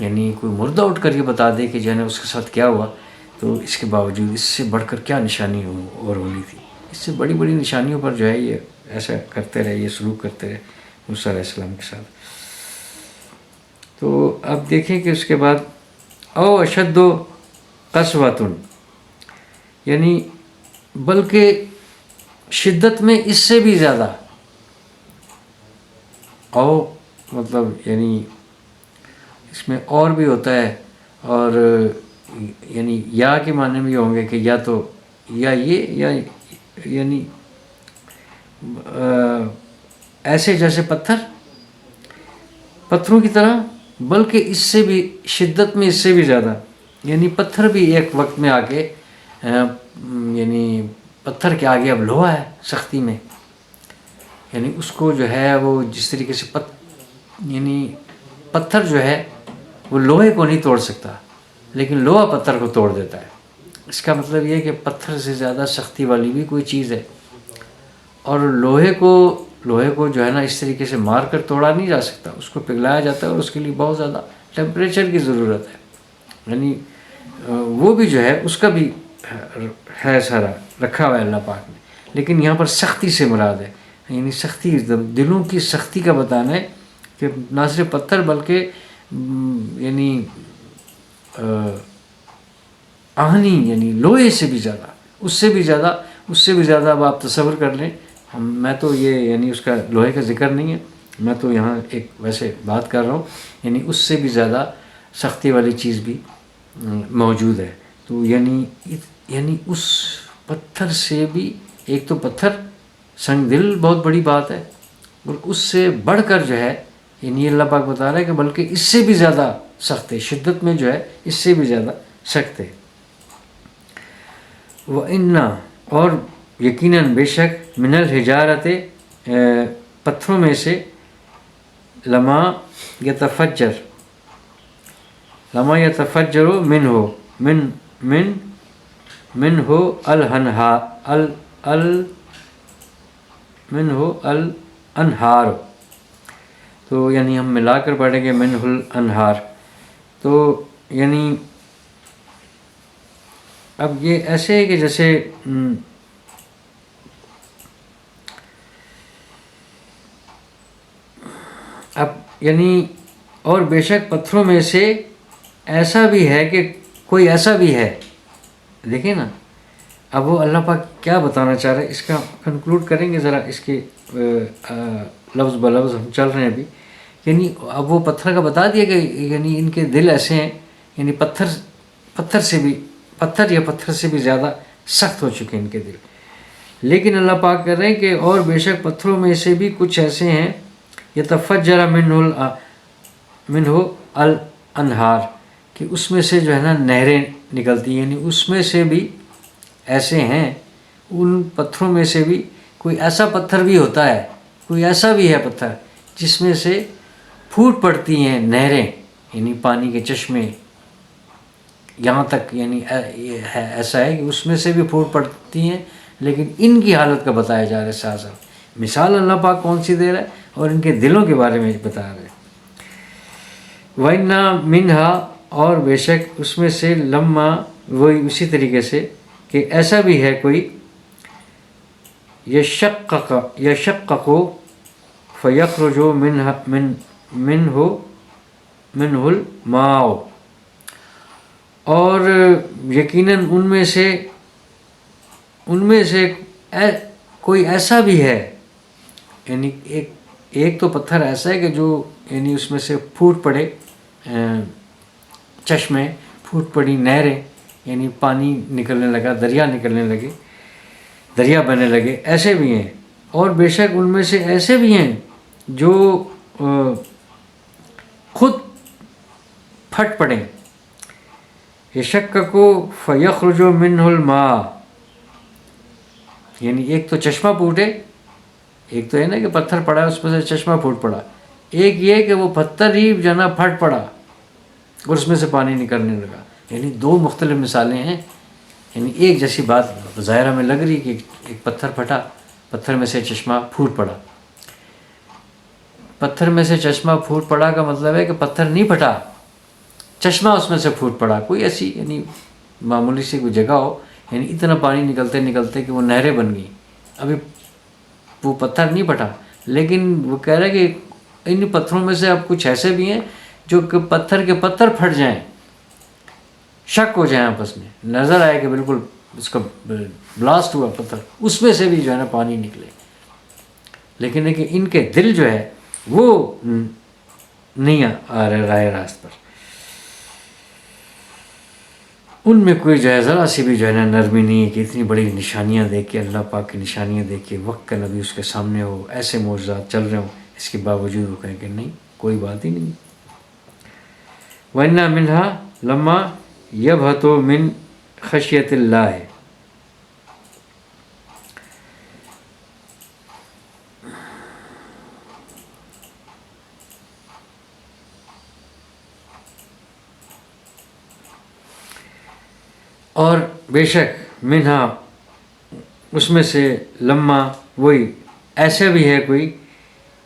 یعنی کوئی مردہ اٹھ کر یہ بتا دے کہ جو ہے اس کے ساتھ کیا ہوا، تو اس کے باوجود اس سے بڑھ کر کیا نشانی اور ہونی تھی. اس سے بڑی بڑی نشانیوں پر جو ہے یہ ایسا کرتے رہے، یہ سلوک کرتے رہے موسیٰ علیہ السلام کے ساتھ. تو اب دیکھیں کہ اس کے بعد او اشد قسوۃ، یعنی بلکہ شدت میں اس سے بھی زیادہ. او مطلب یعنی اس میں اور بھی ہوتا ہے، اور یعنی یا کے معنی بھی ہوں گے کہ یا تو یا یہ یا یعنی ایسے جیسے پتھروں کی طرح، بلکہ اس سے بھی شدت میں، اس سے بھی زیادہ. یعنی پتھر بھی ایک وقت میں آ کے یعنی پتھر کے آگے اب لوہا ہے سختی میں. یعنی اس کو جو ہے وہ جس طریقے سے یعنی پتھر جو ہے وہ لوہے کو نہیں توڑ سکتا، لیکن لوہا پتھر کو توڑ دیتا ہے. اس کا مطلب یہ کہ پتھر سے زیادہ سختی والی بھی کوئی چیز ہے. اور لوہے کو جو ہے نا اس طریقے سے مار کر توڑا نہیں جا سکتا، اس کو پگھلایا جاتا ہے اور اس کے لیے بہت زیادہ ٹیمپریچر کی ضرورت ہے. یعنی وہ بھی جو ہے اس کا بھی ہے سارا رکھا ہوا ہے اللہ پاک نے. لیکن یہاں پر سختی سے مراد ہے، یعنی سختی دلوں کی سختی کا بتانا ہے کہ نہ صرف پتھر بلکہ یعنی آہنی، یعنی لوہے سے بھی زیادہ، اس سے بھی زیادہ اب آپ تصور کر لیں. میں تو یہ یعنی اس کا لوہے کا ذکر نہیں ہے، میں تو یہاں ایک ویسے بات کر رہا ہوں، یعنی اس سے بھی زیادہ سختی والی چیز بھی موجود ہے. تو یعنی اس پتھر سے بھی، ایک تو پتھر سنگ دل بہت بڑی بات ہے، اور اس سے بڑھ کر جو ہے یعنی اللہ پاک بتا رہا ہے کہ بلکہ اس سے بھی زیادہ سخت ہے، شدت میں جو ہے اس سے بھی زیادہ سخت ہے. وَإِنَّ اور یقیناً بے شک من الحجارت پتھروں میں سے لما یتفجر منہ الانہار. تو یعنی ہم ملا کر پڑھیں گے منہ الانہار. تو یعنی اب یہ ایسے ہے کہ جیسے اب یعنی اور بے شک پتھروں میں سے ایسا بھی ہے کہ کوئی ایسا بھی ہے. دیکھیں نا اب وہ اللہ پاک کیا بتانا چاہ رہے ہیں، اس کا کنکلوڈ کریں گے ذرا، اس کے لفظ بلفظ ہم چل رہے ہیں ابھی. یعنی اب وہ پتھر کا بتا دیا کہ یعنی ان کے دل ایسے ہیں، یعنی پتھر سے بھی زیادہ سخت ہو چکے ہیں ان کے دل. لیکن اللہ پاک کر رہے ہیں کہ اور بے شک پتھروں میں سے بھی کچھ ایسے ہیں یتفجر منہ الانہار، کہ اس میں سے جو ہے نا نہریں نکلتی ہیں. یعنی اس میں سے بھی ایسے ہیں، ان پتھروں میں سے بھی کوئی ایسا پتھر بھی ہوتا ہے، کوئی ایسا بھی ہے پتھر جس میں سے پھوٹ پڑتی ہیں نہریں، یعنی پانی کے چشمے. یہاں تک یعنی ایسا ہے کہ اس میں سے بھی پھوٹ پڑتی ہیں، لیکن ان کی حالت کا بتایا جا رہا ہے. ساتھ مثال اللہ پاک کون سی دے رہا ہے اور ان کے دلوں کے بارے میں بتا رہے ہیں. وَإِنَّ مِنْهَا اور بے شک اس میں سے لما، وہی اسی طریقے سے کہ ایسا بھی ہے کوئی یشقق فیخرج منہ الماء، اور یقیناً ان میں سے کوئی ایسا بھی ہے. یعنی ایک تو پتھر ایسا ہے کہ جو یعنی اس میں سے پھوٹ پڑے چشمے، پھوٹ پڑی نہریں، یعنی پانی نکلنے لگا، دریا نکلنے لگے، دریا بہنے لگے. ایسے بھی ہیں. اور بے شک ان میں سے ایسے بھی ہیں جو خود پھٹ پڑیں. یشقق فیخرج منہ الماء، یعنی ایک تو چشمہ پھوٹے، ایک تو ہے نا کہ پتھر پڑا اس میں سے چشمہ پھوٹ پڑا، ایک یہ کہ وہ پتھر ہی جو ہے نا پھٹ پڑا اور اس میں سے پانی نکلنے لگا. یعنی دو مختلف مثالیں ہیں. یعنی ایک جیسی بات ظاہرہ میں لگ رہی کہ ایک پتھر پھٹا، پتھر میں سے چشمہ پھوٹ پڑا. پتھر میں سے چشمہ پھوٹ پڑا کا مطلب ہے کہ پتھر نہیں پھٹا، چشمہ اس میں سے پھوٹ پڑا. کوئی ایسی یعنی معمولی سی کوئی جگہ ہو، یعنی اتنا پانی نکلتے نکلتے کہ وہ نہریں بن گئی. ابھی وہ پتھر نہیں پھٹا، لیکن وہ کہہ رہا ہے کہ ان پتھروں میں سے اب کچھ ایسے بھی ہیں جو کہ پتھر کے پتھر پھٹ جائیں، شک ہو جائیں آپس میں، نظر آئے کہ بالکل اس کا بلاسٹ ہوا پتھر، اس میں سے بھی جو ہے نا پانی نکلے. لیکن ان کے دل جو ہے وہ نہیں آ رہے راہ راست پر. ان میں کوئی جو ہے ذرا سی بھی جو ہے نا نرمی نہیں ہے کہ اتنی بڑی نشانیاں دیکھ کے، اللہ پاک کی نشانیاں دیکھ کے، وقت کا نبی اس کے سامنے ہو، ایسے معجزات چل رہے ہوں، اس کے باوجود وہ کہیں کہ نہیں، کوئی بات ہی نہیں۔ وَإِنَّا مِنْهَا لَمَّا يَبْهَتُ مِنْ خَشْيَةِ اللَّهِ۔ اور بے شک منہا اس میں سے، لمحہ وہی ایسا بھی ہے کوئی،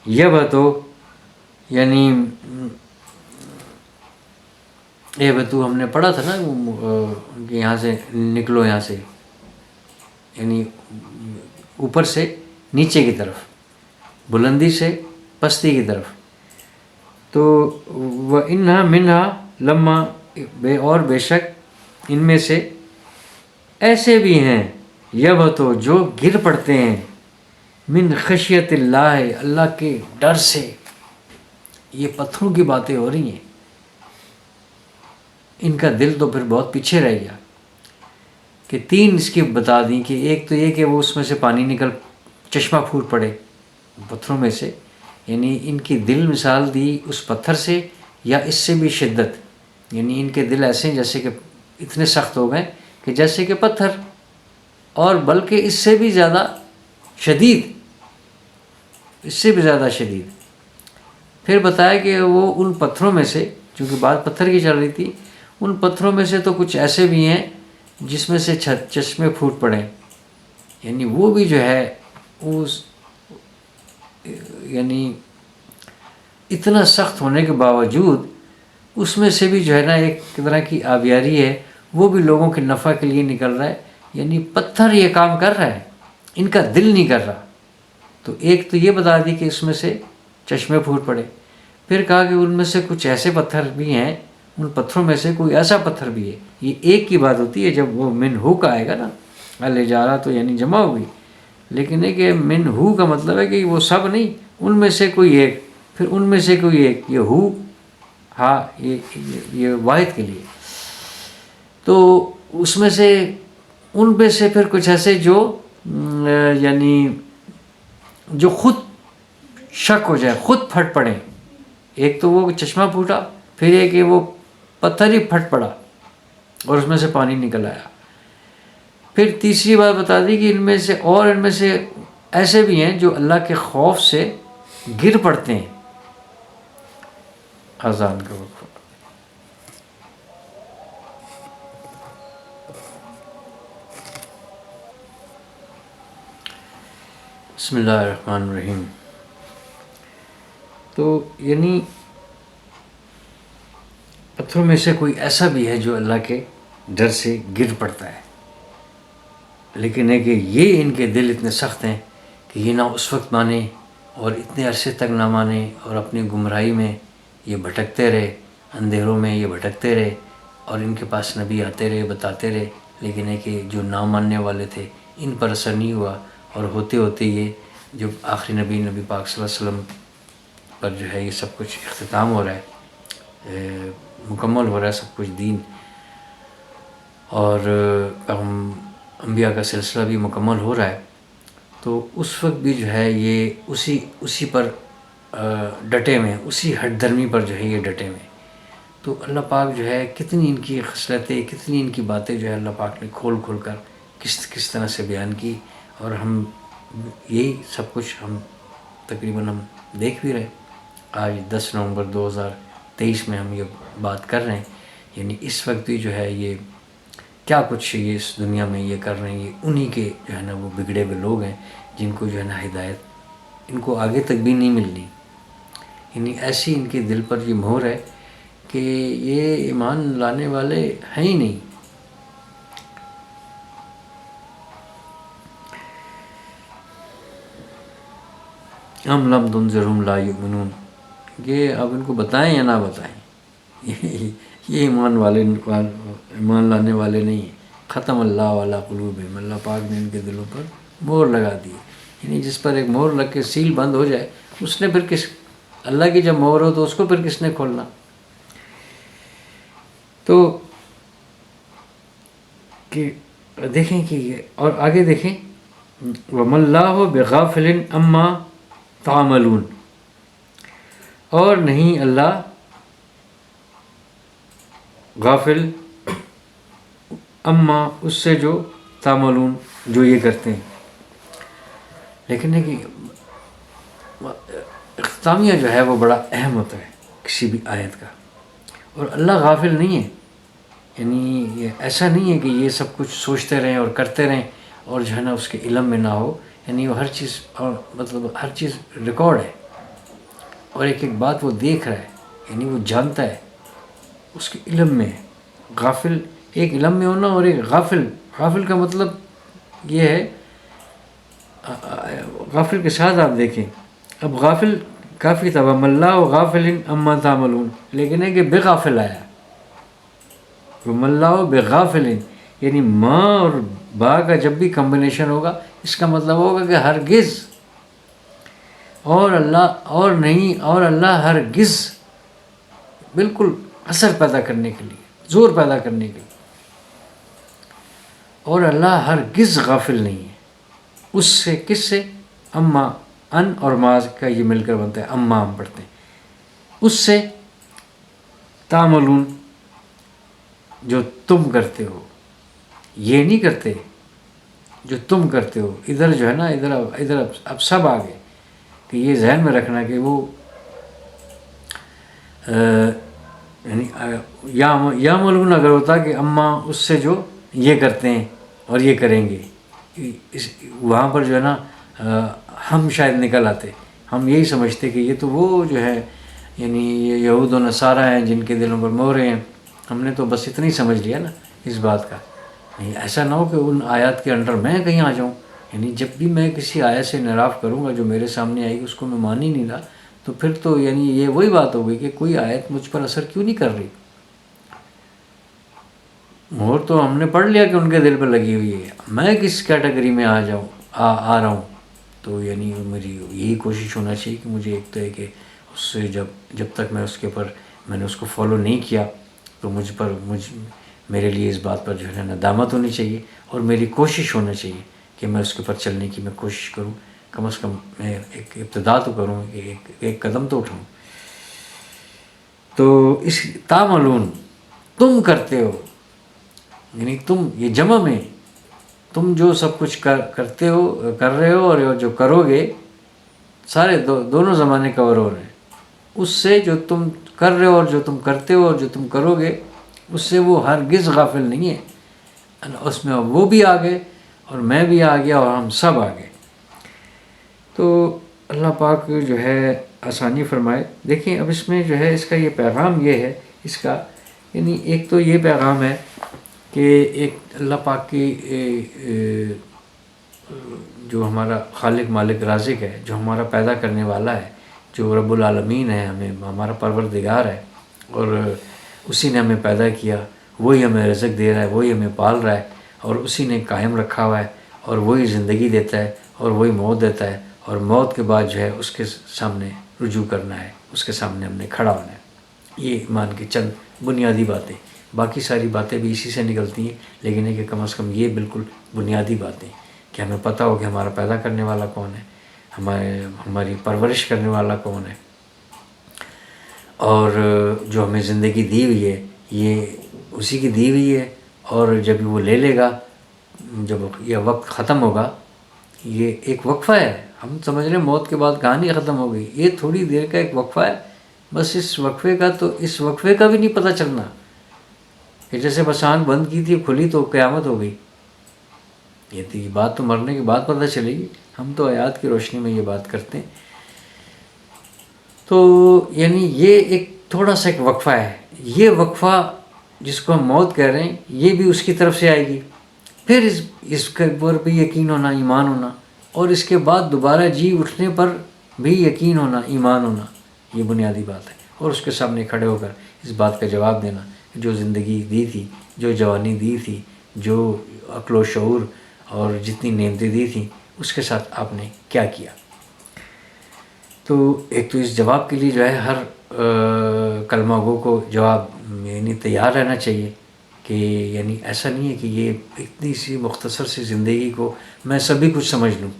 یبتو یعنی یبتو ہم نے پڑھا تھا نا کہ یہاں سے نکلو، یہاں سے یعنی اوپر سے نیچے کی طرف، بلندی سے پستی کی طرف۔ تو وَإِنَّا مِنْهَا لَمَّا، اور بے شک ان میں سے ایسے بھی ہیں، یبتو جو گر پڑتے ہیں، من خشیت اللہ، اللہ کے ڈر سے۔ یہ پتھروں کی باتیں ہو رہی ہیں، ان کا دل تو پھر بہت پیچھے رہ گیا کہ تین اس کی بتا دیں کہ ایک تو یہ کہ وہ اس میں سے پانی نکل چشمہ پھوٹ پڑے پتھروں میں سے، یعنی ان کی دل مثال دی اس پتھر سے، یا اس سے بھی شدت، یعنی ان کے دل ایسے ہیں جیسے کہ اتنے سخت ہو گئے کہ جیسے کہ پتھر، اور بلکہ اس سے بھی زیادہ شدید، اس سے بھی زیادہ شدید۔ پھر بتایا کہ وہ ان پتھروں میں سے، چونکہ بات پتھر کی چل رہی تھی، ان پتھروں میں سے تو کچھ ایسے بھی ہیں جس میں سے چشمے پھوٹ پڑے، یعنی وہ بھی جو ہے اس یعنی اتنا سخت ہونے کے باوجود اس میں سے بھی جو ہے نا ایک طرح کی آبیاری ہے، وہ بھی لوگوں کے نفع کے لیے نکل رہا ہے، یعنی پتھر یہ کام کر رہا ہے، ان کا دل نہیں کر رہا۔ تو ایک تو یہ بتا دی کہ اس میں سے چشمے پھوٹ پڑے، پھر کہا کہ ان میں سے کچھ ایسے پتھر بھی ہیں، ان پتھروں میں سے کوئی ایسا پتھر بھی ہے۔ یہ ایک کی بات ہوتی ہے، جب وہ من ہو کا آئے گا نا الجارہ تو یعنی جمع ہوگی، لیکن ہے کہ من ہو کا مطلب ہے کہ وہ سب نہیں، ان میں سے کوئی ایک، پھر ان میں سے کوئی ایک، یہ ہو ہاں یہ واحد کے لیے۔ تو اس میں سے ان میں سے پھر کچھ ایسے جو یعنی جو خود شک ہو جائے، خود پھٹ پڑے، ایک تو وہ چشمہ پھوٹا، پھر ایک کہ وہ پتھر ہی پھٹ پڑا اور اس میں سے پانی نکل آیا۔ پھر تیسری بات بتا دی کہ ان میں سے، اور ان میں سے ایسے بھی ہیں جو اللہ کے خوف سے گر پڑتے ہیں۔ اذان کا وقت۔ بسم اللہ الرحمن الرحیم۔ تو یعنی پتھروں میں سے کوئی ایسا بھی ہے جو اللہ کے ڈر سے گر پڑتا ہے، لیکن ہے کہ یہ ان کے دل اتنے سخت ہیں کہ یہ نہ اس وقت مانے اور اتنے عرصے تک نہ مانے، اور اپنی گمراہی میں یہ بھٹکتے رہے، اندھیروں میں یہ بھٹکتے رہے، اور ان کے پاس نبی آتے رہے، بتاتے رہے، لیکن ہے کہ جو نہ ماننے والے تھے ان پر اثر نہیں ہوا، اور ہوتے ہوتے یہ جو آخری نبی پاک صلی اللہ علیہ وسلم پر جو ہے یہ سب کچھ اختتام ہو رہا ہے، مکمل ہو رہا ہے سب کچھ دین، اور انبیاء کا سلسلہ بھی مکمل ہو رہا ہے، تو اس وقت بھی جو ہے یہ اسی پر ڈٹے ہوئے ہیں، اسی ہٹ دھرمی پر جو ہے یہ ڈٹے ہوئے ہیں۔ تو اللہ پاک جو ہے کتنی ان کی خصلتیں، کتنی ان کی باتیں جو ہے اللہ پاک نے کھول کھول کر کس طرح سے بیان کی، اور ہم یہی سب کچھ ہم تقریباً ہم دیکھ بھی رہے۔ آج 10 نومبر 2023 میں ہم یہ بات کر رہے ہیں، یعنی اس وقت بھی جو ہے یہ کیا کچھ یہ اس دنیا میں یہ کر رہے ہیں، یہ انہی کے جو ہے نا وہ بگڑے ہوئے لوگ ہیں جن کو جو ہے نا ہدایت ان کو آگے تک بھی نہیں ملنی، یعنی ایسی ان کے دل پر یہ مہر ہے کہ یہ ایمان لانے والے ہیں ہی نہیں۔ ام لم تنذرہم لا یؤمنون، کہ اب ان کو بتائیں یا نہ بتائیں، یہ ایمان لانے والے نہیں ہیں۔ ختم اللہ علی قلوبہم، اللہ پاک نے ان کے دلوں پر مہر لگا دی، یعنی جس پر ایک مہر لگ کے سیل بند ہو جائے، اس نے پھر اللہ کی جب مہر ہو تو اس کو پھر کس نے کھولنا۔ تو کہ دیکھیں کہ یہ اور آگے دیکھیں وَمَا اللَّهُ بِغَافِلٍ عَمَّا تَعْمَلُونَ، اور نہیں اللہ غافل اما اس سے جو تعملون جو یہ کرتے ہیں. لیکن ہے کہ اختتامیہ جو ہے وہ بڑا اہم ہوتا ہے کسی بھی آیت کا، اور اللہ غافل نہیں ہے. یعنی یہ ایسا نہیں ہے کہ یہ سب کچھ سوچتے رہیں اور کرتے رہیں اور جو ہے نا اس کے علم میں نہ ہو. یعنی وہ ہر چیز اور مطلب ہر چیز ریکارڈ ہے، اور ایک ایک بات وہ دیکھ رہا ہے، یعنی وہ جانتا ہے، اس کے علم میں ہے. غافل ایک علم میں ہونا اور ایک غافل کا مطلب یہ ہے. غافل کے ساتھ آپ دیکھیں، اب غافل کافی تھا وَمَا اللَّهُ غَافِلٍ عَمَّا تَعْمَلُونَ، لیکن ہے کہ بے غافل آیا. وَمَا اللَّهُ بِغَافِلٍ، یعنی ماں اور با کا جب بھی کمبینیشن ہوگا اس کا مطلب ہوگا کہ ہرگز، اور اللہ ہرگز، بالکل اثر پیدا کرنے کے لیے، زور پیدا کرنے کے لیے، اور اللہ ہرگز غافل نہیں ہے اس سے. کس سے؟ اما، ان اور ماز کا یہ مل کر بنتا ہے اما، ہم پڑھتے ہیں. اس سے تعملون جو تم کرتے ہو، یہ نہیں کرتے جو تم کرتے ہو. ادھر جو ہے نا ادھر اب سب آ گئے کہ یہ ذہن میں رکھنا کہ وہ یعنی یا ملون اگر ہوتا کہ اما اس سے جو یہ کرتے ہیں اور یہ کریں گے، وہاں پر جو ہے نا ہم شاید نکل آتے. ہم یہی سمجھتے کہ یہ تو وہ جو ہے یعنی یہ یہود و نصارہ ہیں جن کے دلوں پر مہرے ہیں. ہم نے تو بس اتنا ہی سمجھ لیا نا اس بات کا. نہیں، ایسا نہ ہو کہ ان آیات کے انڈر میں کہیں آ جاؤں. یعنی جب بھی میں کسی آیت سے انحراف کروں گا جو میرے سامنے آئی اس کو میں مان ہی نہیں رہا، تو پھر تو یعنی یہ وہی بات ہو گئی کہ کوئی آیت مجھ پر اثر کیوں نہیں کر رہی. مہر تو ہم نے پڑھ لیا کہ ان کے دل پہ لگی ہوئی ہے، میں کس کیٹیگری میں آ رہا ہوں. تو یعنی میری یہی کوشش ہونا چاہیے کہ مجھے ایک تو ہے کہ اس سے جب تک میں اس کے پر میں نے اس کو فالو نہیں کیا تو میرے لیے اس بات پر جو ہے ندامت ہونی چاہیے، اور میری کوشش ہونا چاہیے کہ میں اس کے پر چلنے کی میں کوشش کروں. کم از کم میں ایک ابتدا تو کروں، ایک قدم تو اٹھاؤں. تو اس تعملون تم کرتے ہو، یعنی تم یہ جمع میں تم جو سب کچھ کرتے ہو، کر رہے ہو، اور جو کرو گے سارے دونوں زمانے کور ہو رہے ہیں. اس سے جو تم کر رہے ہو اور جو تم کرتے ہو اور جو تم کرو گے اس سے وہ ہرگز غافل نہیں ہے. اس میں وہ بھی آ گئے اور میں بھی آ گیا اور ہم سب آ گئے. تو اللہ پاک جو ہے آسانی فرمائے. دیکھیں اب اس میں جو ہے اس کا یہ پیغام یہ ہے، اس کا یعنی ایک تو یہ پیغام ہے کہ ایک اللہ پاک کی جو ہمارا خالق مالک رازق ہے، جو ہمارا پیدا کرنے والا ہے، جو رب العالمین ہے، ہمارا پروردگار ہے، اور اسی نے ہمیں پیدا کیا، وہی ہمیں رزق دے رہا ہے، وہی ہمیں پال رہا ہے، اور اسی نے قائم رکھا ہوا ہے، اور وہی زندگی دیتا ہے اور وہی موت دیتا ہے، اور موت کے بعد جو ہے اس کے سامنے رجوع کرنا ہے، اس کے سامنے ہم نے کھڑا ہونا ہے. یہ ایمان کی چند بنیادی باتیں، باقی ساری باتیں بھی اسی سے نکلتی ہیں، لیکن ہے کہ کم از کم یہ بالکل بنیادی باتیں کہ ہمیں پتہ ہو کہ ہمارا پیدا کرنے والا کون ہے، ہماری پرورش کرنے والا کون ہے، اور جو ہمیں زندگی دی ہوئی ہے یہ اسی کی دی ہوئی ہے. اور جب وہ لے لے گا، جب یہ وقت ختم ہوگا، یہ ایک وقفہ ہے. ہم سمجھ رہے ہیں موت کے بعد کہانی ختم ہو گئی، یہ تھوڑی دیر کا ایک وقفہ ہے بس. اس وقفے کا بھی نہیں پتہ چلنا کہ جیسے بس آنکھ بند کی تھی کھلی تو قیامت ہو گئی. یہ تھی بات تو مرنے کے بعد پتہ چلے گی. ہم تو آیات کی روشنی میں یہ بات کرتے ہیں. تو یعنی یہ ایک تھوڑا سا ایک وقفہ ہے. یہ وقفہ جس کو ہم موت کہہ رہے ہیں یہ بھی اس کی طرف سے آئے گی. پھر اس کے اوپر بھی یقین ہونا، ایمان ہونا، اور اس کے بعد دوبارہ جی اٹھنے پر بھی یقین ہونا، ایمان ہونا. یہ بنیادی بات ہے. اور اس کے سامنے کھڑے ہو کر اس بات کا جواب دینا، جو زندگی دی تھی، جو جوانی دی تھی، جو عقل و شعور اور جتنی نعمتیں دی تھیں اس کے ساتھ آپ نے کیا کیا. تو ایک تو اس جواب کے لیے جو ہے ہر کلمہ گو کو جواب یعنی تیار رہنا چاہیے کہ یعنی ایسا نہیں ہے کہ یہ اتنی سی مختصر سی زندگی کو میں سبھی کچھ سمجھ لوں،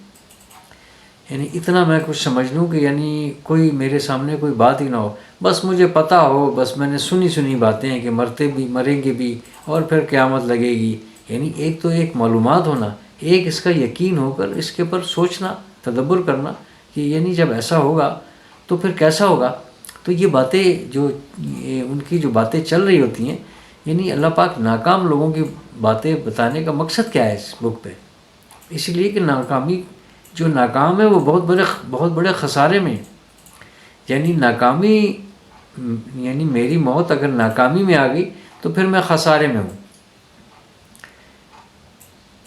یعنی اتنا میں کچھ سمجھ لوں کہ یعنی کوئی میرے سامنے کوئی بات ہی نہ ہو، بس مجھے پتہ ہو، بس میں نے سنی باتیں ہیں کہ مرتے بھی مریں گے بھی اور پھر قیامت لگے گی. یعنی ایک تو ایک معلومات ہونا، ایک اس کا یقین ہو کر اس کے پر سوچنا، تدبر کرنا کہ یعنی جب ایسا ہوگا تو پھر کیسا ہوگا. تو یہ باتیں جو ان کی جو باتیں چل رہی ہوتی ہیں، یعنی اللہ پاک ناکام لوگوں کی باتیں بتانے کا مقصد کیا ہے اس بک پہ؟ اس لیے کہ ناکامی جو ناکام ہے وہ بہت بڑے خسارے میں، یعنی ناکامی، یعنی میری موت اگر ناکامی میں آ گئی تو پھر میں خسارے میں ہوں.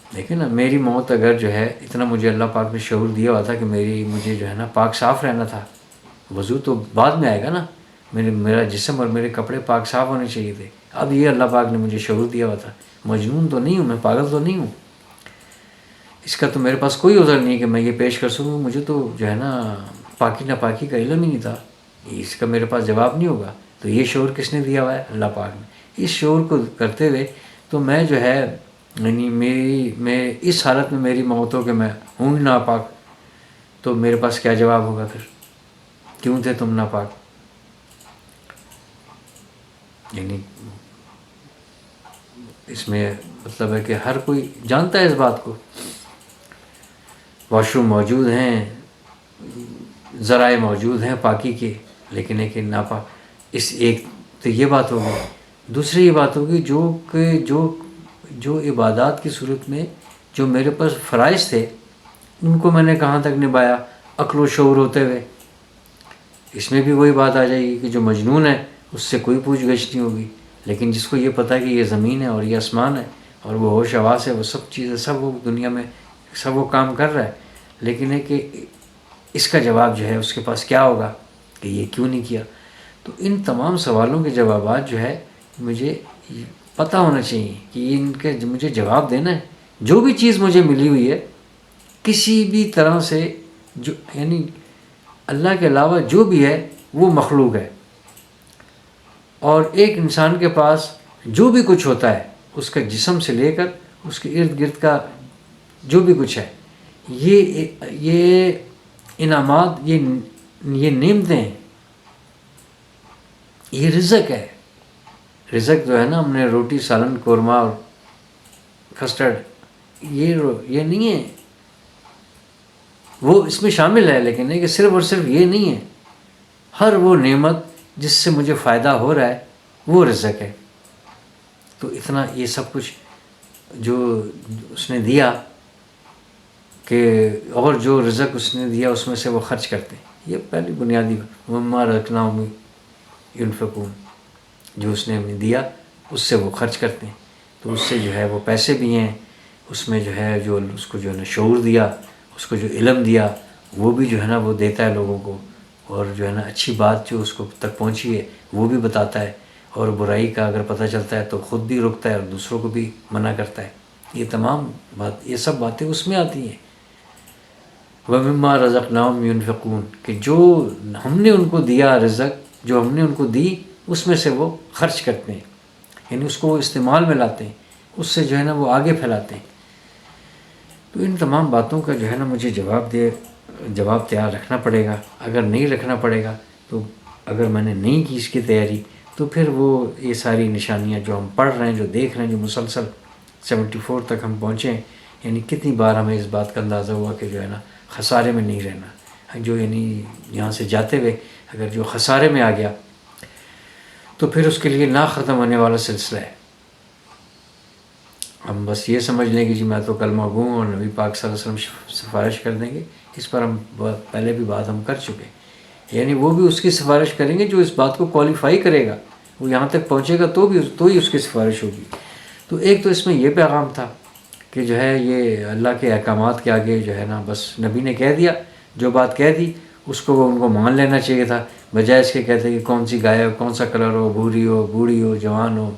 دیکھیں نا، میری موت اگر جو ہے، اتنا مجھے اللہ پاک نے شعور دیا ہوا تھا کہ مجھے جو ہے نا پاک صاف رہنا تھا. وضو تو بعد میں آئے گا نا، میرا جسم اور میرے کپڑے پاک صاف ہونے چاہیے تھے. اب یہ اللہ پاک نے مجھے شعور دیا ہوا تھا. مجنون تو نہیں ہوں میں، پاگل تو نہیں ہوں. اس کا تو میرے پاس کوئی عذر نہیں کہ میں یہ پیش کر سکوں. مجھے تو جو ہے نا پاکی ناپاکی کا علم ہی نہیں تھا، اس کا میرے پاس جواب نہیں ہوگا. تو یہ شعور کس نے دیا ہوا ہے؟ اللہ پاک نے. اس شعور کو کرتے ہوئے تو میں جو ہے یعنی میں اس حالت میں میری موت ہو کہ میں ہوں ہی ناپاک، تو میرے پاس کیا جواب ہوگا پھر؟ کیوں تھے تم ناپاک؟ یعنی اس میں مطلب ہے کہ ہر کوئی جانتا ہے اس بات کو. واش روم موجود ہیں، ذرائع موجود ہیں پاکی کے، لیکن ایک ناپاک. اس ایک تو یہ بات ہوگی. دوسری یہ بات ہوگی جو عبادات کی صورت میں جو میرے پاس فرائض تھے ان کو میں نے کہاں تک نبھایا عقل و شعور ہوتے ہوئے. اس میں بھی وہی بات آ جائے گی کہ جو مجنون ہے اس سے کوئی پوچھ گچھ نہیں ہوگی، لیکن جس کو یہ پتہ ہے کہ یہ زمین ہے اور یہ آسمان ہے اور وہ ہوش حواس ہے، وہ سب چیزیں، سب وہ دنیا میں سب وہ کام کر رہا ہے، لیکن ہے کہ اس کا جواب جو ہے اس کے پاس کیا ہوگا کہ یہ کیوں نہیں کیا. تو ان تمام سوالوں کے جوابات جو ہے مجھے پتہ ہونا چاہیے کہ ان کے مجھے جواب دینا ہے. جو بھی چیز مجھے ملی ہوئی ہے کسی بھی طرح سے، جو یعنی اللہ کے علاوہ جو بھی ہے وہ مخلوق ہے، اور ایک انسان کے پاس جو بھی کچھ ہوتا ہے اس کا جسم سے لے کر اس کے ارد گرد کا جو بھی کچھ ہے، یہ انعامات، یہ نعمتیں، یہ رزق ہے. رزق جو ہے نا، ہم نے روٹی، سالن، قورمہ اور کسٹرڈ، یہ نہیں ہے، وہ اس میں شامل ہے، لیکن ہے کہ صرف اور صرف یہ نہیں ہے. ہر وہ نعمت جس سے مجھے فائدہ ہو رہا ہے وہ رزق ہے. تو اتنا یہ سب کچھ جو اس نے دیا کہ، اور جو رزق اس نے دیا اس میں سے وہ خرچ کرتے ہیں. یہ پہلی بنیادی مما رزقناہم ینفقون، جو اس نے ہمیں دیا اس سے وہ خرچ کرتے ہیں. تو اس سے جو ہے وہ پیسے بھی ہیں، اس میں جو ہے جو اس کو جو ہے نا شعور دیا، اس کو جو علم دیا وہ بھی جو ہے نا وہ دیتا ہے لوگوں کو، اور جو ہے نا اچھی بات جو اس کو تک پہنچی ہے وہ بھی بتاتا ہے، اور برائی کا اگر پتہ چلتا ہے تو خود بھی رکتا ہے اور دوسروں کو بھی منع کرتا ہے. یہ تمام یہ سب باتیں اس میں آتی ہیں. وَمِمَّا رَزَقْنَاهُمْ يُنْفِقُونَ، کہ جو ہم نے ان کو دیا رزق، جو ہم نے ان کو دی اس میں سے وہ خرچ کرتے ہیں، یعنی اس کو وہ استعمال میں لاتے ہیں، اس سے جو ہے نا وہ آگے پھیلاتے ہیں. تو ان تمام باتوں کا جو ہے نا مجھے جواب تیار رکھنا پڑے گا. اگر نہیں رکھنا پڑے گا تو اگر میں نے نہیں کی اس کی تیاری تو پھر وہ یہ ساری نشانیاں جو ہم پڑھ رہے ہیں، جو دیکھ رہے ہیں، جو مسلسل 74 تک ہم پہنچے ہیں، یعنی کتنی بار ہمیں اس بات کا اندازہ ہوا کہ جو ہے نا خسارے میں نہیں رہنا. جو یعنی یہاں سے جاتے ہوئے اگر جو خسارے میں آ گیا تو پھر اس کے لیے نہ ختم ہونے والا سلسلہ ہے. ہم بس یہ سمجھ لیں کہ جی میں تو کلمہ گو ہوں اور نبی پاک صلی اللہ علیہ وسلم سفارش کر دیں گے. اس پر ہم پہلے بھی بات ہم کر چکے، یعنی وہ بھی اس کی سفارش کریں گے جو اس بات کو کوالیفائی کرے گا، وہ یہاں تک پہنچے گا تو ہی اس کی سفارش ہوگی. تو ایک تو اس میں یہ پیغام تھا کہ جو ہے یہ اللہ کے احکامات کے آگے جو ہے نا بس نبی نے کہہ دیا، جو بات کہہ دی اس کو ان کو مان لینا چاہیے تھا، بجائے اس کے کہتے کہ کون سی گائے ہو، کون سا کلر ہو، بھوری ہو، بوڑھی ہو، جوان ہو،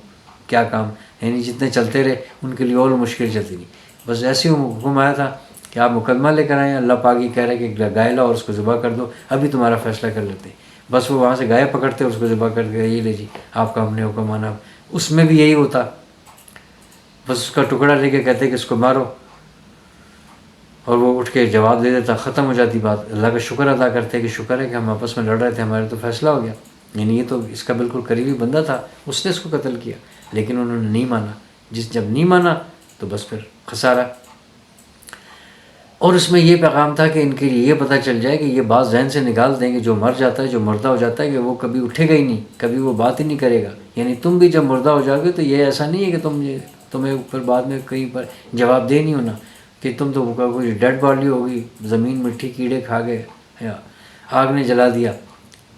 کیا کام. یعنی جتنے چلتے رہے ان کے لیے اور مشکل چلتی گئی. بس ایسے ہی حکم آیا تھا کہ آپ مقدمہ لے کر آئیں، اللہ پاک ہی کہہ رہے کہ گائے لاؤ اور اس کو ذبح کر دو، ابھی تمہارا فیصلہ کر لیتے ہیں. بس وہ وہاں سے گائے پکڑتے اور اس کو ذبح کر کے یہ لے جی آپ کا ہم نے حکم مانا. اس میں بھی یہی ہوتا بس اس کا ٹکڑا لے کے کہتے کہ اس کو مارو، اور وہ اٹھ کے جواب دے دیتا، ختم ہو جاتی بات۔ اللہ کا شکر ادا کرتے کہ شکر ہے کہ ہم آپس میں لڑ رہے تھے، ہمارے تو فیصلہ ہو گیا، یعنی یہ تو اس کا بالکل قریبی بندہ تھا، اس نے اس کو قتل کیا، لیکن انہوں نے نہیں مانا۔ جب نہیں مانا تو بس پھر خسارہ۔ اور اس میں یہ پیغام تھا کہ ان کے لیے یہ پتہ چل جائے کہ یہ بات ذہن سے نکال دیں کہ جو مر جاتا ہے، جو مردہ ہو جاتا ہے، کہ وہ کبھی اٹھے گا ہی نہیں، کبھی وہ بات ہی نہیں کرے گا۔ یعنی تم بھی جب مردہ ہو جاؤ گے تو یہ ایسا نہیں ہے کہ تمہیں پھر بعد میں کہیں پر جواب دہ نہیں ہونا کہ تم تو کوئی ڈیڈ باڈی ہوگی، زمین مٹی کیڑے کھا گئے یا آگ نے جلا دیا،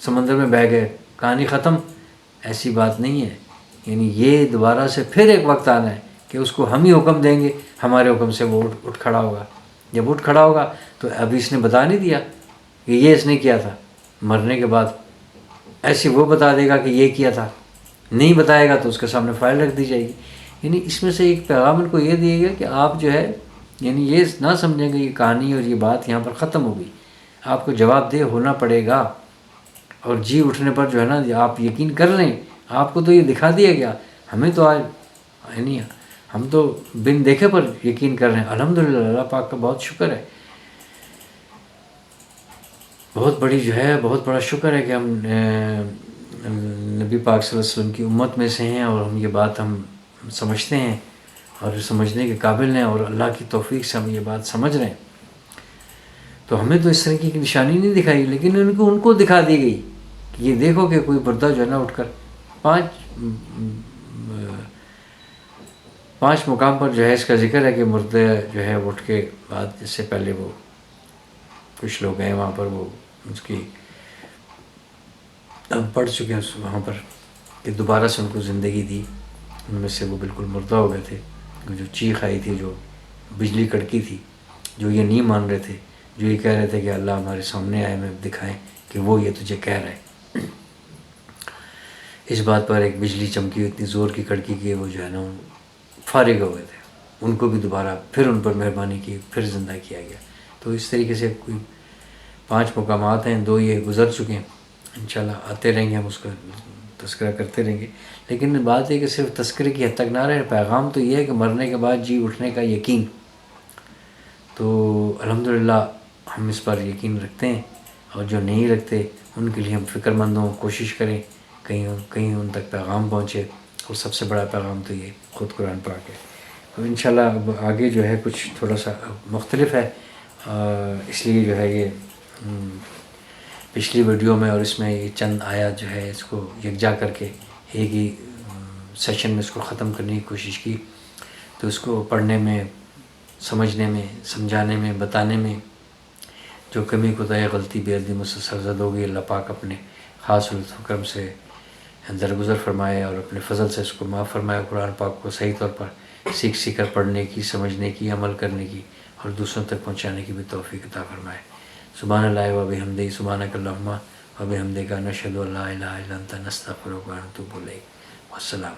سمندر میں بہہ گئے، کہانی ختم۔ ایسی بات نہیں ہے، یعنی یہ دوبارہ سے پھر ایک وقت آنا ہے کہ اس کو ہم ہی حکم دیں گے، ہمارے حکم سے وہ اٹھ کھڑا ہوگا۔ جب اٹھ کھڑا ہوگا تو ابھی اس نے بتا نہیں دیا کہ یہ اس نے کیا تھا، مرنے کے بعد ایسے وہ بتا دے گا کہ یہ کیا تھا، نہیں بتائے گا تو اس کے سامنے فائل رکھ دی جائے گی۔ یعنی اس میں سے ایک پیغام ان کو یہ دیا گیا کہ آپ جو ہے، یعنی یہ نہ سمجھیں کہ یہ کہانی اور یہ بات یہاں پر ختم ہو گئی، آپ کو جواب دہ ہونا پڑے گا، اور جی اٹھنے پر جو ہے نا آپ یقین کر لیں، آپ کو تو یہ دکھا دیا گیا، ہمیں تو آج یعنی ہم تو بن دیکھے پر یقین کر رہے ہیں۔ الحمدللہ، اللہ پاک کا بہت شکر ہے، بہت بڑی جو ہے بہت بڑا شکر ہے کہ ہم نبی پاک صلی اللہ علیہ وسلم کی امت میں سے ہیں، اور ہم یہ بات ہم سمجھتے ہیں اور سمجھنے کے قابل ہیں، اور اللہ کی توفیق سے ہم یہ بات سمجھ رہے ہیں۔ تو ہمیں تو اس طرح کی نشانی نہیں دکھائی، لیکن ان کو دکھا دی گئی کہ یہ دیکھو کہ کوئی مردہ جو ہے نا اٹھ کر پانچ مقام پر جو ہے اس کا ذکر ہے کہ مردہ جو ہے اٹھ کے بعد، اس سے پہلے وہ کچھ لوگ گئے وہاں پر، وہ اس کی پڑھ چکے ہیں وہاں پر کہ دوبارہ سے ان کو زندگی دی، ان میں سے وہ بالکل مردہ ہو گئے تھے، جو چیخ آئی تھی، جو بجلی کڑکی تھی، جو یہ نہیں مان رہے تھے، جو یہ کہہ رہے تھے کہ اللہ ہمارے سامنے آئے، میں دکھائیں کہ وہ یہ تجھے کہہ رہا ہے۔ اس بات پر ایک بجلی چمکی، اتنی زور کی کڑکی کی، وہ جو ہے نا فارغ ہو گئے تھے، ان کو بھی دوبارہ پھر ان پر مہربانی کی، پھر زندہ کیا گیا۔ تو اس طریقے سے کوئی 5 مقامات ہیں، 2 یہ گزر چکے ہیں، انشاءاللہ آتے رہیں گے، ہم اس کا تذکرہ کرتے رہیں گے۔ لیکن بات ہے کہ صرف تذکرے کی حد تک نہ رہے، پیغام تو یہ ہے کہ مرنے کے بعد جی اٹھنے کا یقین۔ تو الحمدللہ ہم اس پر یقین رکھتے ہیں، اور جو نہیں رکھتے ان کے لیے ہم فکر مند ہوں، کوشش کریں کہیں ان تک پیغام پہنچے، اور سب سے بڑا پیغام تو یہ خود قرآن پاک ہے۔ تو انشاءاللہ اب آگے جو ہے کچھ تھوڑا سا مختلف ہے، اس لیے جو ہے یہ پچھلی ویڈیو میں اور اس میں یہ چند آیات جو ہے اس کو یکجا کر کے ایک ہی سیشن میں اس کو ختم کرنے کی کوشش کی۔ تو اس کو پڑھنے میں، سمجھنے میں، سمجھانے میں، بتانے میں جو کمی کوتاہی غلطی بے ادبی مجھ سے سرزد ہوگی، اللہ پاک اپنے خاص لطف و کرم سے درگزر فرمائے اور اپنے فضل سے اس کو معاف فرمائے، قرآن پاک کو صحیح طور پر سیکھ کر پڑھنے کی، سمجھنے کی، عمل کرنے کی اور دوسروں تک پہنچانے کی بھی توفیق عطا فرمائے۔ سبحان اللہ و بحمدہ، سبحانک اللہم و بحمدک، نشہد ان لا الہ الا انت، نستغفرک و نتوب الیک۔ والسلام۔